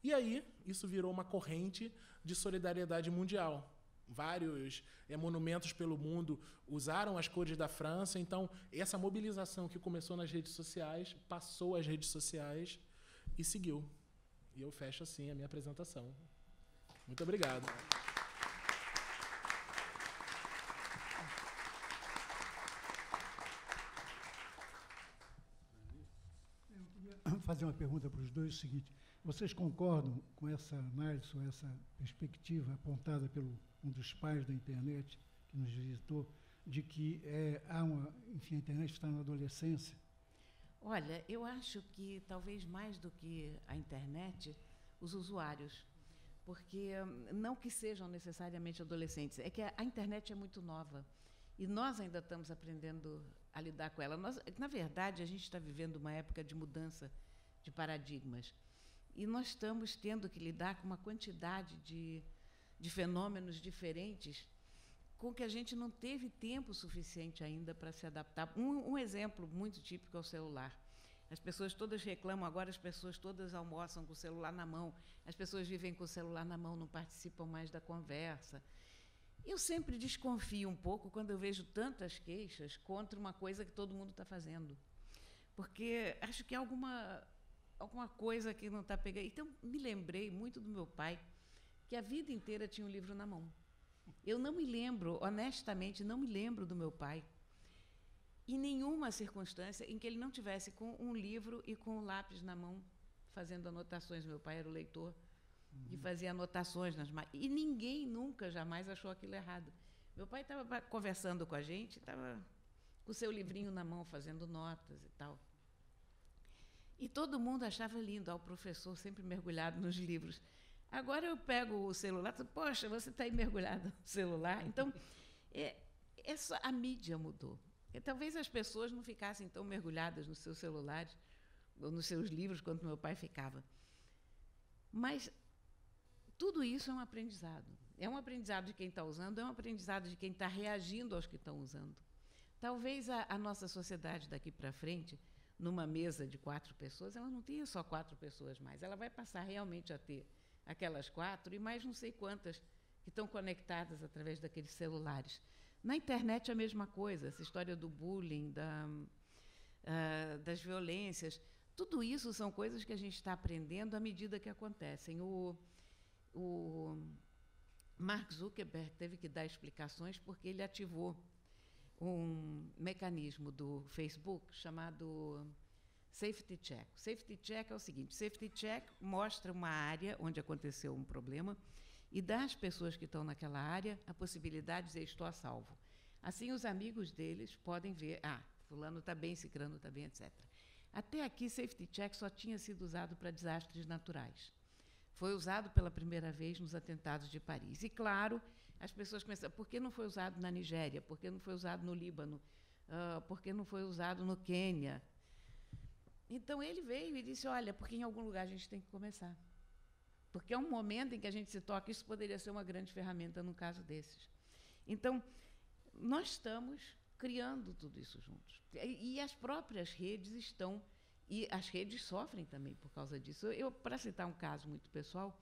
E aí, isso virou uma corrente de solidariedade mundial. Vários monumentos pelo mundo usaram as cores da França. Então, essa mobilização que começou nas redes sociais, passou às redes sociais e seguiu. E eu fecho assim a minha apresentação. Muito obrigado. Eu queria fazer uma pergunta para os dois, o seguinte: vocês concordam com essa análise, ou essa perspectiva apontada pelo um dos pais da internet que nos visitou, de que a internet está na adolescência? Olha, eu acho que talvez mais do que a internet, os usuários, porque não que sejam necessariamente adolescentes, é que a internet é muito nova e nós ainda estamos aprendendo a lidar com ela. Na verdade, a gente está vivendo uma época de mudança de paradigmas. E nós estamos tendo que lidar com uma quantidade de fenômenos diferentes com que a gente não teve tempo suficiente ainda para se adaptar. Um exemplo muito típico é o celular. As pessoas todas reclamam, agora as pessoas todas almoçam com o celular na mão, as pessoas vivem com o celular na mão, não participam mais da conversa. Eu sempre desconfio um pouco quando eu vejo tantas queixas contra uma coisa que todo mundo está fazendo, porque acho que é alguma coisa que não está pegando. Então, me lembrei muito do meu pai, que a vida inteira tinha um livro na mão. Eu não me lembro, honestamente, não me lembro do meu pai em nenhuma circunstância em que ele não tivesse com um livro e com um lápis na mão, fazendo anotações. Meu pai era o leitor e fazia anotações e ninguém nunca, jamais achou aquilo errado. Meu pai estava conversando com a gente, estava com o seu livrinho na mão, fazendo notas e tal. E todo mundo achava lindo, o professor sempre mergulhado nos livros. Agora eu pego o celular e digo, poxa, você está aí mergulhado no celular. Então, a mídia mudou. Talvez as pessoas não ficassem tão mergulhadas nos seus celulares ou nos seus livros quanto meu pai ficava. Mas tudo isso é um aprendizado. É um aprendizado de quem está usando, é um aprendizado de quem está reagindo aos que estão usando. Talvez a nossa sociedade daqui para frente, numa mesa de 4 pessoas, ela não tenha só 4 pessoas mais. Ela vai passar realmente a ter aquelas 4 e mais não sei quantas que estão conectadas através daqueles celulares. Na internet, a mesma coisa. Essa história do bullying, das violências, tudo isso são coisas que a gente está aprendendo à medida que acontecem. O Mark Zuckerberg teve que dar explicações porque ele ativou um mecanismo do Facebook chamado Safety Check. Safety Check é o seguinte: Safety Check mostra uma área onde aconteceu um problema e dá às pessoas que estão naquela área a possibilidade de dizer, estou a salvo. Assim, os amigos deles podem ver, fulano está bem, cicrano está bem, etc. Até aqui, Safety Check só tinha sido usado para desastres naturais. Foi usado pela primeira vez nos atentados de Paris. E, claro, as pessoas começaram, por que não foi usado na Nigéria? Por que não foi usado no Líbano? Por que não foi usado no Quênia? Então, ele veio e disse, olha, porque em algum lugar a gente tem que começar. Porque é um momento em que a gente se toca, isso poderia ser uma grande ferramenta num caso desses. Então, nós estamos criando tudo isso juntos. E as próprias redes estão E as redes sofrem também por causa disso. Para citar um caso muito pessoal,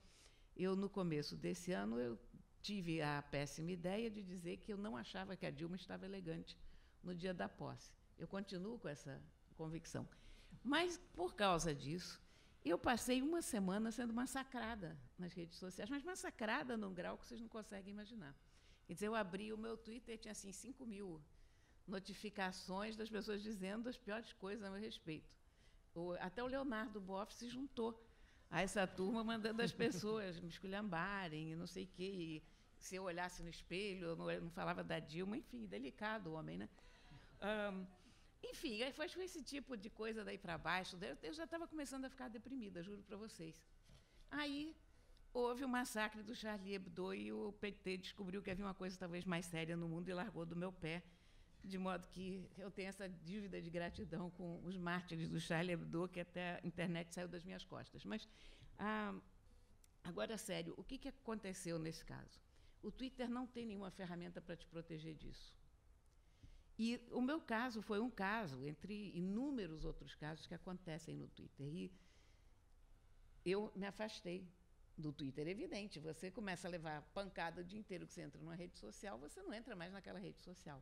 no começo desse ano, eu tive a péssima ideia de dizer que eu não achava que a Dilma estava elegante no dia da posse. Eu continuo com essa convicção. Mas, por causa disso, eu passei uma semana sendo massacrada nas redes sociais, mas massacrada num grau que vocês não conseguem imaginar. Quer dizer, eu abri o meu Twitter e tinha assim, 5.000 notificações das pessoas dizendo as piores coisas a meu respeito. Até o Leonardo Boff se juntou a essa turma, mandando as pessoas me esculhambarem, e não sei o quê. E se eu olhasse no espelho, eu não falava da Dilma, enfim, delicado o homem, né? Enfim, foi esse tipo de coisa daí para baixo. Eu já estava começando a ficar deprimida, juro para vocês. Aí houve o massacre do Charlie Hebdo e o PT descobriu que havia uma coisa talvez mais séria no mundo e largou do meu pé, de modo que eu tenho essa dívida de gratidão com os mártires do Charlie Hebdo, que até a internet saiu das minhas costas. Mas, agora, sério, o que aconteceu nesse caso? O Twitter não tem nenhuma ferramenta para te proteger disso. E o meu caso foi um caso, entre inúmeros outros casos que acontecem no Twitter. E eu me afastei do Twitter. É evidente, você começa a levar pancada o dia inteiro que você entra numa rede social, você não entra mais naquela rede social.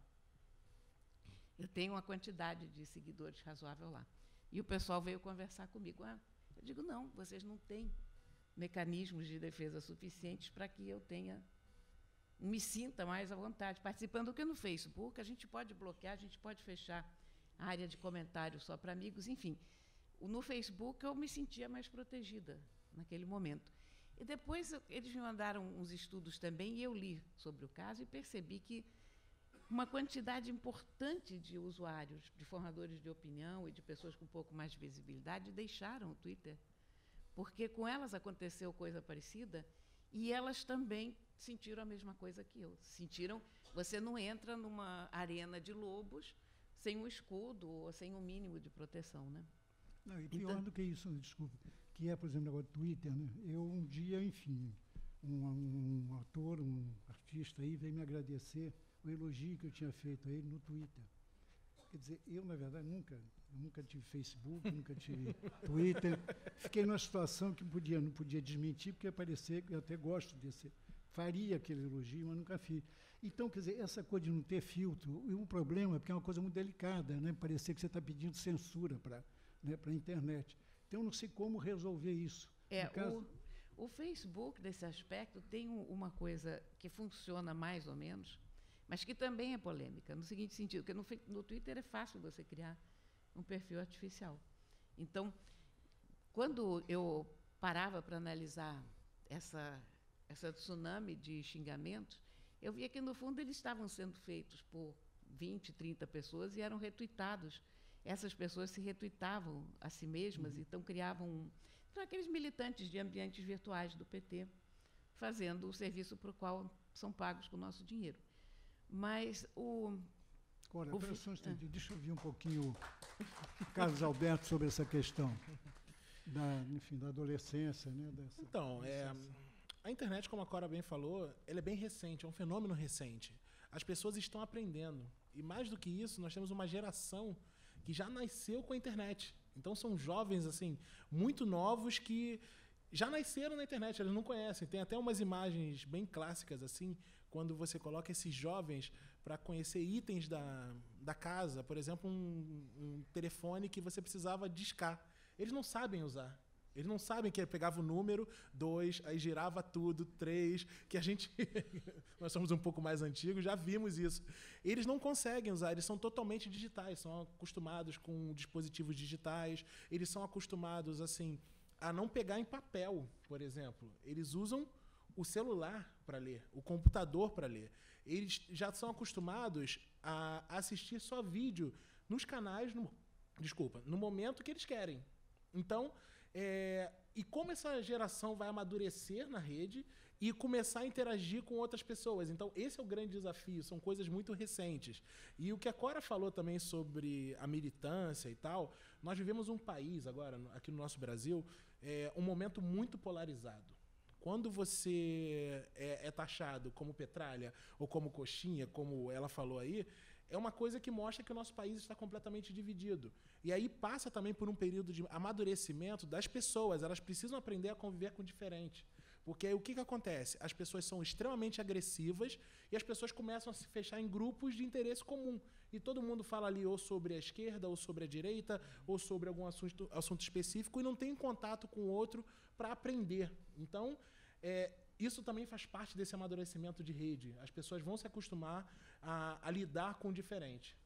Eu tenho uma quantidade de seguidores razoável lá. E o pessoal veio conversar comigo. Eu digo, não, vocês não têm mecanismos de defesa suficientes para que eu me sinta mais à vontade, participando do que no Facebook. A gente pode bloquear, a gente pode fechar a área de comentários só para amigos, enfim. No Facebook eu me sentia mais protegida naquele momento. E depois eles me mandaram uns estudos também, e eu li sobre o caso e percebi que uma quantidade importante de usuários, de formadores de opinião e de pessoas com um pouco mais de visibilidade deixaram o Twitter, porque com elas aconteceu coisa parecida e elas também sentiram a mesma coisa que eu. Sentiram, você não entra numa arena de lobos sem um escudo ou sem um mínimo de proteção, né? Não, e pior do que isso, desculpa, que é, por exemplo, agora o Twitter, né? Eu um dia, enfim, um ator, um artista aí veio me agradecer o elogio que eu tinha feito a ele no Twitter. Quer dizer, eu, na verdade, nunca tive Facebook, nunca tive Twitter. Fiquei numa situação que não podia desmentir, porque ia parecer que eu até gosto desse. Faria aquele elogio, mas nunca fiz. Então, quer dizer, essa coisa de não ter filtro, o problema é porque é uma coisa muito delicada, né? Parecer que você está pedindo censura para a internet. Então, eu não sei como resolver isso. O Facebook, nesse aspecto, tem uma coisa que funciona mais ou menos, mas que também é polêmica, no seguinte sentido, que no Twitter é fácil você criar um perfil artificial. Então, quando eu parava para analisar essa tsunami de xingamentos, eu via que, no fundo, eles estavam sendo feitos por 20, 30 pessoas e eram retuitados. Essas pessoas se retuitavam a si mesmas, então criavam aqueles militantes de ambientes virtuais do PT, fazendo o serviço para o qual são pagos com o nosso dinheiro. Mas Cora, deixa eu ouvir um pouquinho o Carlos Alberto sobre essa questão da adolescência, né? Então, a internet, como a Cora bem falou, ela é bem recente, é um fenômeno recente. As pessoas estão aprendendo. E, mais do que isso, nós temos uma geração que já nasceu com a internet. Então, são jovens assim muito novos que já nasceram na internet, eles não conhecem. Tem até umas imagens bem clássicas, assim, quando você coloca esses jovens para conhecer itens da casa, por exemplo, um telefone que você precisava discar. Eles não sabem usar. Eles não sabem que pegava o número 2, aí girava tudo, 3, que a gente... nós somos um pouco mais antigos, já vimos isso. Eles não conseguem usar, eles são totalmente digitais, são acostumados com dispositivos digitais, eles são acostumados, assim, a não pegar em papel, por exemplo. Eles usam o celular para ler, o computador para ler. Eles já são acostumados a assistir só vídeo nos canais, no momento que eles querem. Então, e como essa geração vai amadurecer na rede e começar a interagir com outras pessoas. Então, esse é o grande desafio, são coisas muito recentes. E o que a Cora falou também sobre a militância e tal, nós vivemos um país agora, aqui no nosso Brasil, um momento muito polarizado. Quando você é taxado como petralha ou como coxinha, como ela falou aí, é uma coisa que mostra que o nosso país está completamente dividido. E aí passa também por um período de amadurecimento das pessoas. Elas precisam aprender a conviver com o diferente. Porque aí o que acontece? As pessoas são extremamente agressivas e as pessoas começam a se fechar em grupos de interesse comum. E todo mundo fala ali ou sobre a esquerda, ou sobre a direita, ou sobre algum assunto específico e não tem contato com o outro para aprender. Então, isso também faz parte desse amadurecimento de rede. As pessoas vão se acostumar a lidar com o diferente.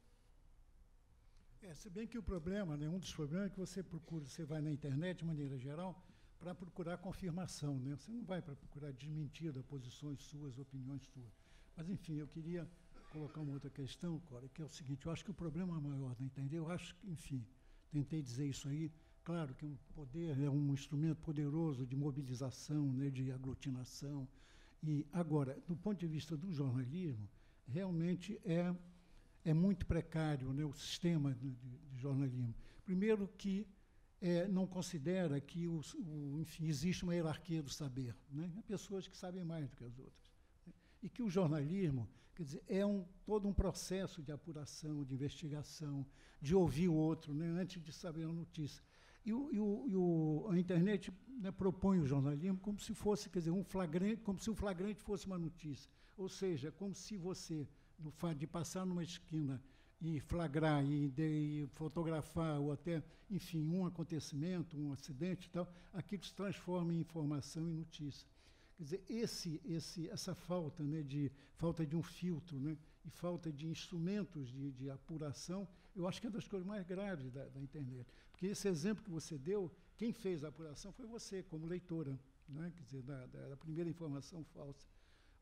Se bem que o problema, né, um dos problemas é que você vai na internet, de maneira geral, para procurar confirmação, né? Você não vai para procurar desmentir das posições suas, opiniões suas. Mas, enfim, eu queria colocar uma outra questão, Cora, que é o seguinte, eu acho que o problema maior da internet, eu acho que, enfim, tentei dizer isso aí, claro que é um instrumento poderoso de mobilização, né, de aglutinação. E, agora, do ponto de vista do jornalismo, realmente é muito precário, né, o sistema de jornalismo. Primeiro que não considera que enfim, existe uma hierarquia do saber, né? Há pessoas que sabem mais do que as outras. Né? E que o jornalismo, quer dizer, todo um processo de apuração, de investigação, de ouvir o outro, né, antes de saber a notícia. E a internet, né, propõe o jornalismo como se fosse, quer dizer, como se o flagrante fosse uma notícia. Ou seja, como se você, no fato de passar numa esquina e flagrar e fotografar ou até, enfim, um acontecimento, um acidente e tal, aquilo se transforma em informação e notícia. Quer dizer, essa falta, né, falta de um filtro, né, e falta de instrumentos de apuração, eu acho que é uma das coisas mais graves da internet. Porque esse exemplo que você deu, quem fez a apuração foi você, como leitora, né, quer dizer, da primeira informação falsa.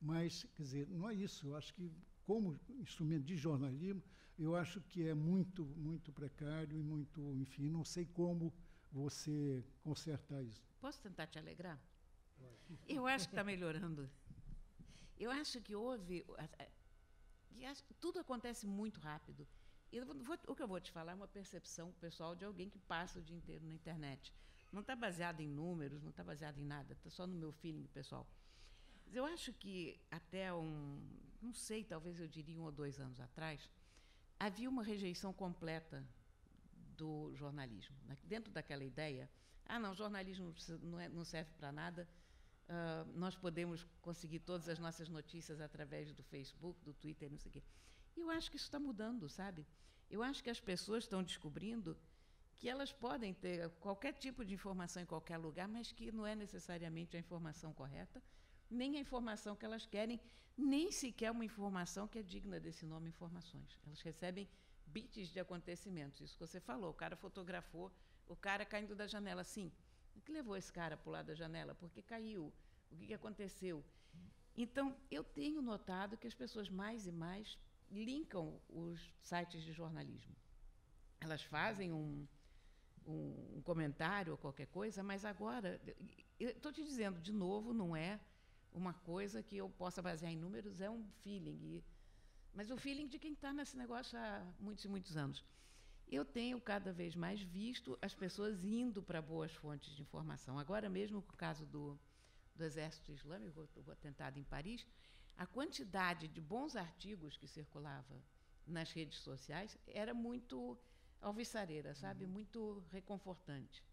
Mas, quer dizer, não é isso. Eu acho que, como instrumento de jornalismo, eu acho que é muito, muito precário e muito, enfim, não sei como você consertar isso. Posso tentar te alegrar? Eu acho que está melhorando. Eu acho que tudo acontece muito rápido. O que eu vou te falar é uma percepção pessoal de alguém que passa o dia inteiro na internet. Não está baseado em números, não está baseado em nada, está só no meu feeling pessoal. Eu acho que até não sei, talvez eu diria 1 ou 2 anos atrás, havia uma rejeição completa do jornalismo. Dentro daquela ideia, não, jornalismo não serve para nada, nós podemos conseguir todas as nossas notícias através do Facebook, do Twitter, não sei o quê. E eu acho que isso está mudando, sabe? Eu acho que as pessoas estão descobrindo que elas podem ter qualquer tipo de informação em qualquer lugar, mas que não é necessariamente a informação correta, nem a informação que elas querem, nem sequer uma informação que é digna desse nome informações. Elas recebem bits de acontecimentos. Isso que você falou, o cara fotografou o cara caindo da janela. Sim, o que levou esse cara a pular da janela? Por que caiu? O que aconteceu? Então, eu tenho notado que as pessoas mais e mais linkam os sites de jornalismo. Elas fazem um comentário ou qualquer coisa, mas agora, eu estou te dizendo, de novo, não é uma coisa que eu possa basear em números, é um feeling. Mas o feeling de quem está nesse negócio há muitos e muitos anos. Eu tenho cada vez mais visto as pessoas indo para boas fontes de informação. Agora mesmo, com o caso do Exército Islâmico, o atentado em Paris, a quantidade de bons artigos que circulava nas redes sociais era muito alvissareira, sabe? Muito reconfortante.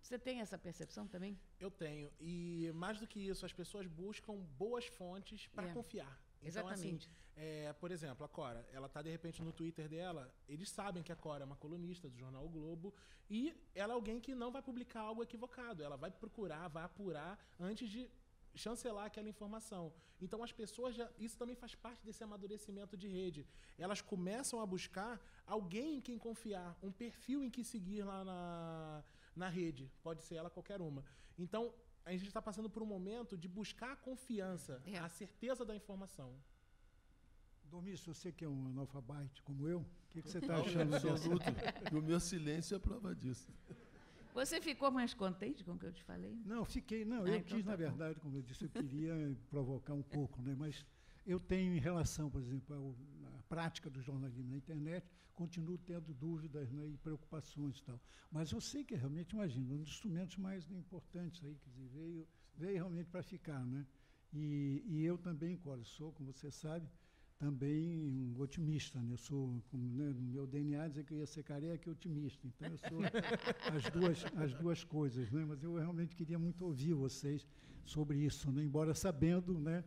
Você tem essa percepção também? Eu tenho. E, mais do que isso, as pessoas buscam boas fontes para confiar. Então, exatamente. Assim, por exemplo, a Cora, ela está, de repente, no Twitter dela, eles sabem que a Cora é uma colunista do jornal O Globo e ela é alguém que não vai publicar algo equivocado. Ela vai procurar, vai apurar antes de chancelar aquela informação. Então, as pessoas isso também faz parte desse amadurecimento de rede. Elas começam a buscar alguém em quem confiar, um perfil em que seguir lá na rede. Pode ser ela qualquer uma. Então, a gente está passando por um momento de buscar a confiança, a certeza da informação. Domício, você que é um analfabete como eu, o que você está achando absoluto? E o meu silêncio é prova disso. Você ficou mais contente com o que eu te falei? Não, fiquei. Não, eu quis, na verdade, como eu disse, eu queria provocar um pouco, né? Mas eu tenho, em relação, por exemplo, à prática do jornalismo na internet, continuo tendo dúvidas, né, e preocupações e tal. Mas eu sei que realmente, imagino, um dos instrumentos mais importantes aí, quer dizer, veio realmente para ficar, né? E eu também, Cora, sou, como você sabe, também um otimista, né? Eu sou, né, no meu DNA dizer que eu ia ser careca e otimista. Então eu sou as duas coisas, né? Mas eu realmente queria muito ouvir vocês sobre isso, né? Embora sabendo, né,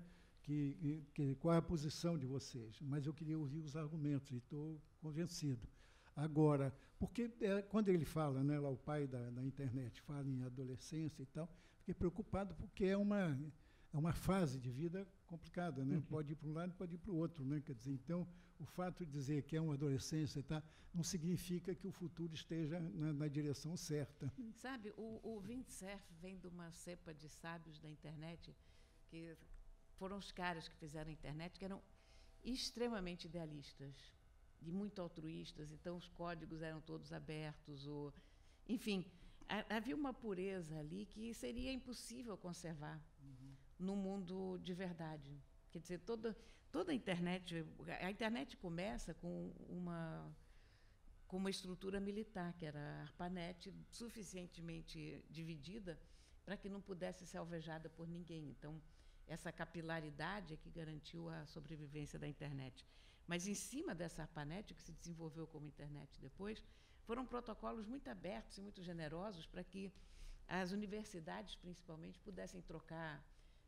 qual é a posição de vocês, mas eu queria ouvir os argumentos e estou convencido. Agora, porque quando ele fala, né, lá o pai da internet fala em adolescência e tal, fiquei preocupado porque é uma fase de vida complicada, né? Pode ir para um lado, pode ir para o outro, né? Quer dizer, então, o fato de dizer que é uma adolescência, tá, não significa que o futuro esteja na direção certa. Sabe, o Windsurf vem de uma cepa de sábios da internet, que foram os caras que fizeram a internet, que eram extremamente idealistas e muito altruístas, então os códigos eram todos abertos, enfim, havia uma pureza ali que seria impossível conservar no mundo de verdade. Quer dizer, toda a internet começa com uma estrutura militar, que era a ARPANET, suficientemente dividida para que não pudesse ser alvejada por ninguém. Então, essa capilaridade é que garantiu a sobrevivência da internet. Mas, em cima dessa ARPANET, que se desenvolveu como internet depois, foram protocolos muito abertos e muito generosos para que as universidades, principalmente, pudessem trocar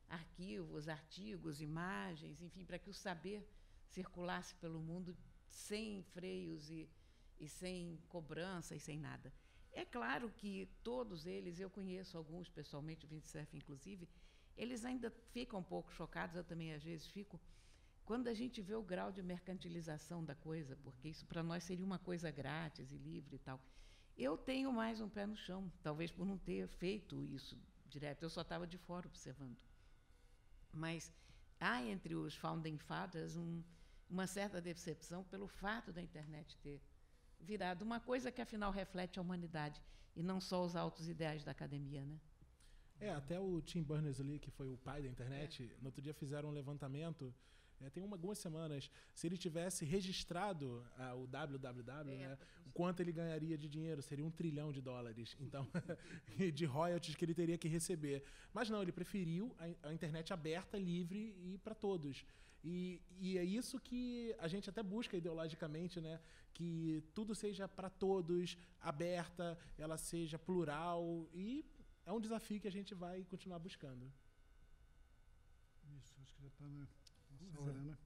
arquivos, artigos, imagens, enfim, para que o saber circulasse pelo mundo sem freios e sem cobrança e sem nada. É claro que todos eles, eu conheço alguns pessoalmente, o Windsurf inclusive, eles ainda ficam um pouco chocados, eu também às vezes fico, quando a gente vê o grau de mercantilização da coisa, porque isso para nós seria uma coisa grátis e livre e tal. Eu tenho mais um pé no chão, talvez por não ter feito isso direto, eu só estava de fora observando. Mas há entre os founding fathers uma certa decepção pelo fato da internet ter virado uma coisa que, afinal, reflete a humanidade e não só os altos ideais da academia, né? Até o Tim Berners-Lee, que foi o pai da internet, no outro dia fizeram um levantamento, tem algumas semanas, se ele tivesse registrado o www, né, o quanto ele ganharia de dinheiro, seria $1 trilhão. Então, de royalties que ele teria que receber. Mas não, ele preferiu a internet aberta, livre e para todos. E é isso que a gente até busca ideologicamente, né? Que tudo seja para todos, aberta, ela seja plural, e é um desafio que a gente vai continuar buscando. Isso, acho que já está nessa hora, né?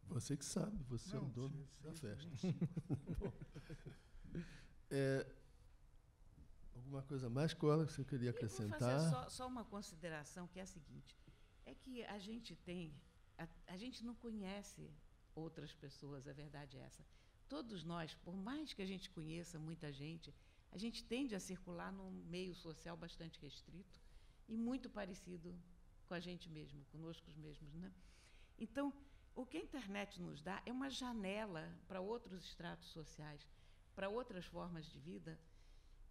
Você que sabe, você é o dono da festa. Alguma coisa mais, Cora, que você queria acrescentar? Eu vou fazer só uma consideração, que é a seguinte, é que a gente não conhece outras pessoas, a verdade é essa. Todos nós, por mais que a gente conheça muita gente, a gente tende a circular num meio social bastante restrito e muito parecido com a gente mesmo, conosco mesmos, né? Então, o que a internet nos dá é uma janela para outros estratos sociais, para outras formas de vida,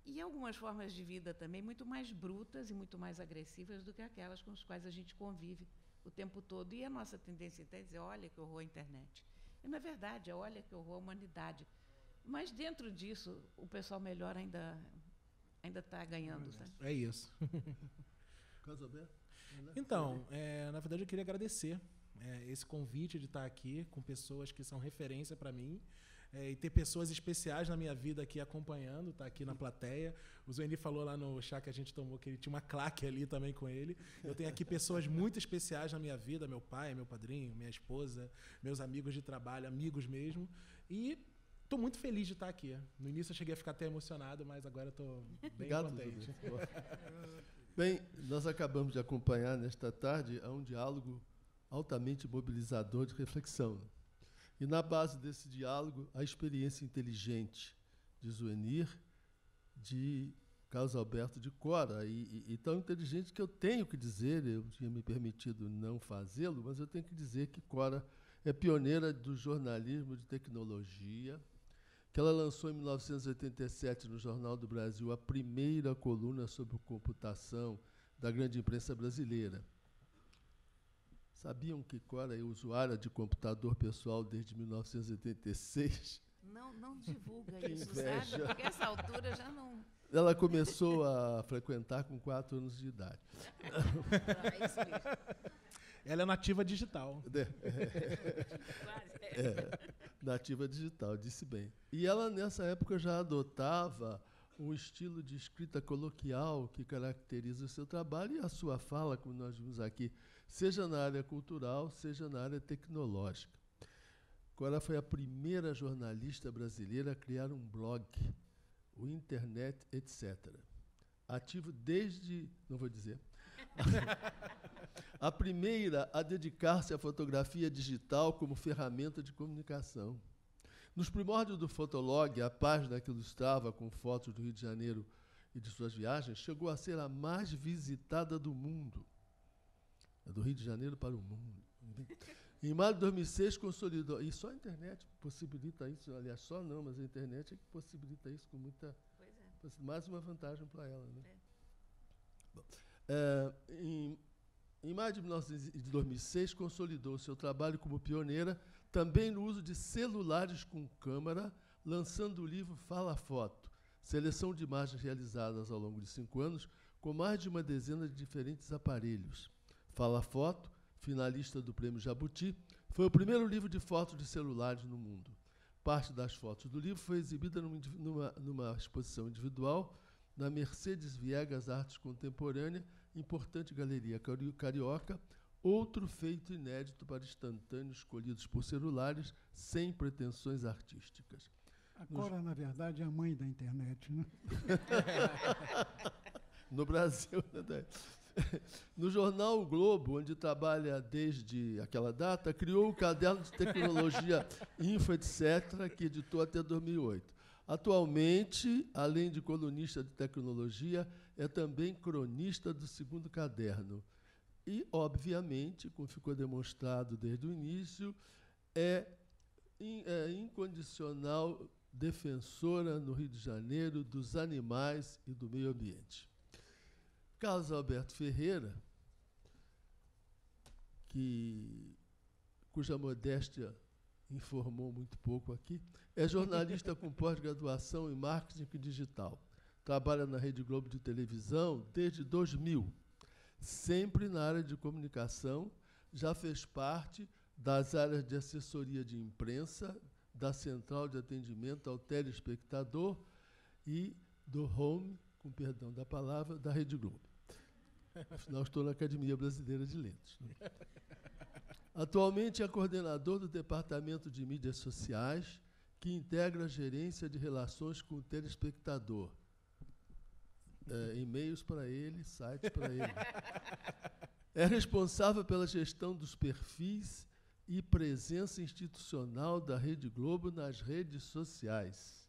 e algumas formas de vida também muito mais brutas e muito mais agressivas do que aquelas com as quais a gente convive o tempo todo. E a nossa tendência é dizer, olha que horror a internet. E, na verdade, olha que horror a humanidade. Mas, dentro disso, o pessoal melhor ainda está ganhando. Sabe? É isso. Carlos Alberto? Então, na verdade, eu queria agradecer esse convite de estar aqui com pessoas que são referência para mim, e ter pessoas especiais na minha vida aqui acompanhando, tá aqui na plateia. O Zueni falou lá no chá que a gente tomou que ele tinha uma claque ali também com ele. Eu tenho aqui pessoas muito especiais na minha vida, meu pai, meu padrinho, minha esposa, meus amigos de trabalho, amigos mesmo. E estou muito feliz de estar aqui. No início eu cheguei a ficar até emocionado, mas agora estou bem contente. Bem, nós acabamos de acompanhar nesta tarde um diálogo altamente mobilizador de reflexão. E, na base desse diálogo, a experiência inteligente de Zuenir, de Carlos Alberto de Cora, e tão inteligente que eu tenho que dizer, eu tinha me permitido não fazê-lo, mas eu tenho que dizer que Cora é pioneira do jornalismo de tecnologia, que ela lançou em 1987 no Jornal do Brasil a primeira coluna sobre computação da grande imprensa brasileira. Sabiam que Cora é usuária de computador pessoal desde 1986? Não divulga isso, sabe? Porque essa altura já não... Ela começou a frequentar com 4 anos de idade. Ela é nativa digital. Nativa digital, disse bem. E ela, nessa época, já adotava um estilo de escrita coloquial que caracteriza o seu trabalho e a sua fala, como nós vimos aqui, seja na área cultural, seja na área tecnológica. Cora foi a primeira jornalista brasileira a criar um blog, o Internet, etc. Ativo desde... não vou dizer. A primeira a dedicar-se à fotografia digital como ferramenta de comunicação. Nos primórdios do Fotolog, a página que ilustrava com fotos do Rio de Janeiro e de suas viagens chegou a ser a mais visitada do mundo. Do Rio de Janeiro para o mundo. Em maio de 2006, consolidou... E só a internet possibilita isso. Aliás, só não, mas a internet é que possibilita isso com muita... Pois é. Mais uma vantagem para ela. Né? Bom, em maio de 2006, consolidou seu trabalho como pioneira também no uso de celulares com câmera, lançando o livro Fala Foto, seleção de imagens realizadas ao longo de 5 anos com mais de uma dezena de diferentes aparelhos. Fala Foto, finalista do Prêmio Jabuti, foi o primeiro livro de fotos de celulares no mundo. Parte das fotos do livro foi exibida numa exposição individual na Mercedes Viegas Artes Contemporânea, importante galeria carioca, outro feito inédito para instantâneos escolhidos por celulares sem pretensões artísticas. A Cora, na verdade, é a mãe da internet, né? No Brasil, né? No jornal O Globo, onde trabalha desde aquela data, criou o caderno de tecnologia Info, etc., que editou até 2008. Atualmente, além de colunista de tecnologia, é também cronista do segundo caderno. E, obviamente, como ficou demonstrado desde o início, é incondicional defensora no Rio de Janeiro dos animais e do meio ambiente. Carlos Alberto Ferreira, cuja modéstia informou muito pouco aqui, é jornalista com pós-graduação em marketing digital. Trabalha na Rede Globo de televisão desde 2000. Sempre na área de comunicação, já fez parte das áreas de assessoria de imprensa, da central de atendimento ao telespectador e do home, com perdão da palavra, da Rede Globo. Afinal, estou na Academia Brasileira de Letras. Né? Atualmente é coordenador do Departamento de Mídias Sociais, que integra a gerência de relações com o telespectador. E-mails para ele, sites para ele. É responsável pela gestão dos perfis e presença institucional da Rede Globo nas redes sociais.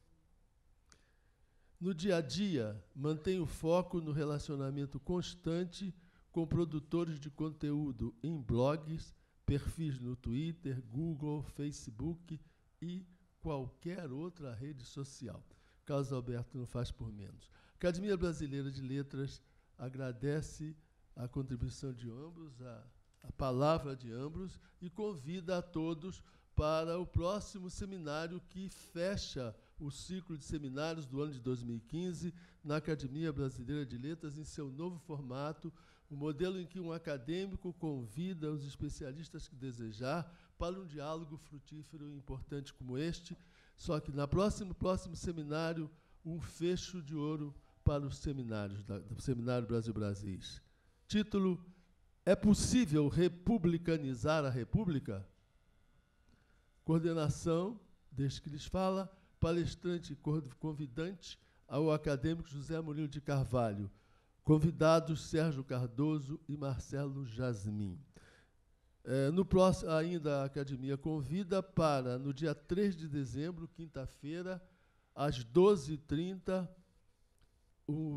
No dia a dia, mantém o foco no relacionamento constante com produtores de conteúdo em blogs, perfis no Twitter, Google, Facebook e qualquer outra rede social. Carlos Alberto não faz por menos. A Academia Brasileira de Letras agradece a contribuição de ambos, a palavra de ambos, e convida a todos para o próximo seminário que fecha o ciclo de seminários do ano de 2015 na Academia Brasileira de Letras, em seu novo formato, um modelo em que um acadêmico convida os especialistas que desejar para um diálogo frutífero e importante como este, só que no próximo seminário, um fecho de ouro para os seminários, do Seminário Brasil-Brasis. Título: É possível republicanizar a República? Coordenação, desde que lhes fala, palestrante e convidante ao acadêmico José Murilo de Carvalho. Convidados Sérgio Cardoso e Marcelo Jasmin. No próximo, ainda a Academia convida para, no dia 3 de dezembro, quinta-feira, às 12h30,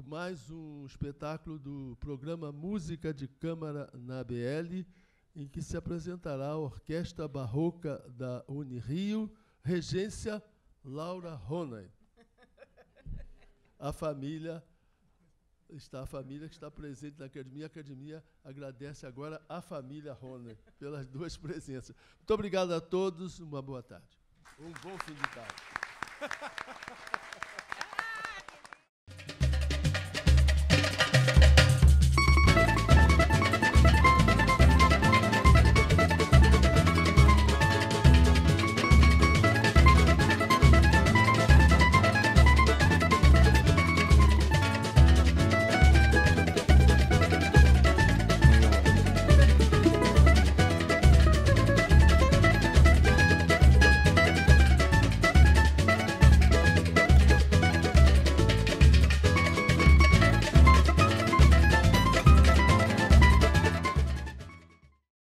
mais um espetáculo do programa Música de Câmara na ABL, em que se apresentará a Orquestra Barroca da Unirio, regência Laura Ronay. A família que está presente na Academia. A Academia agradece agora a família Ronay pelas duas presenças. Muito obrigado a todos, uma boa tarde. Um bom fim de tarde.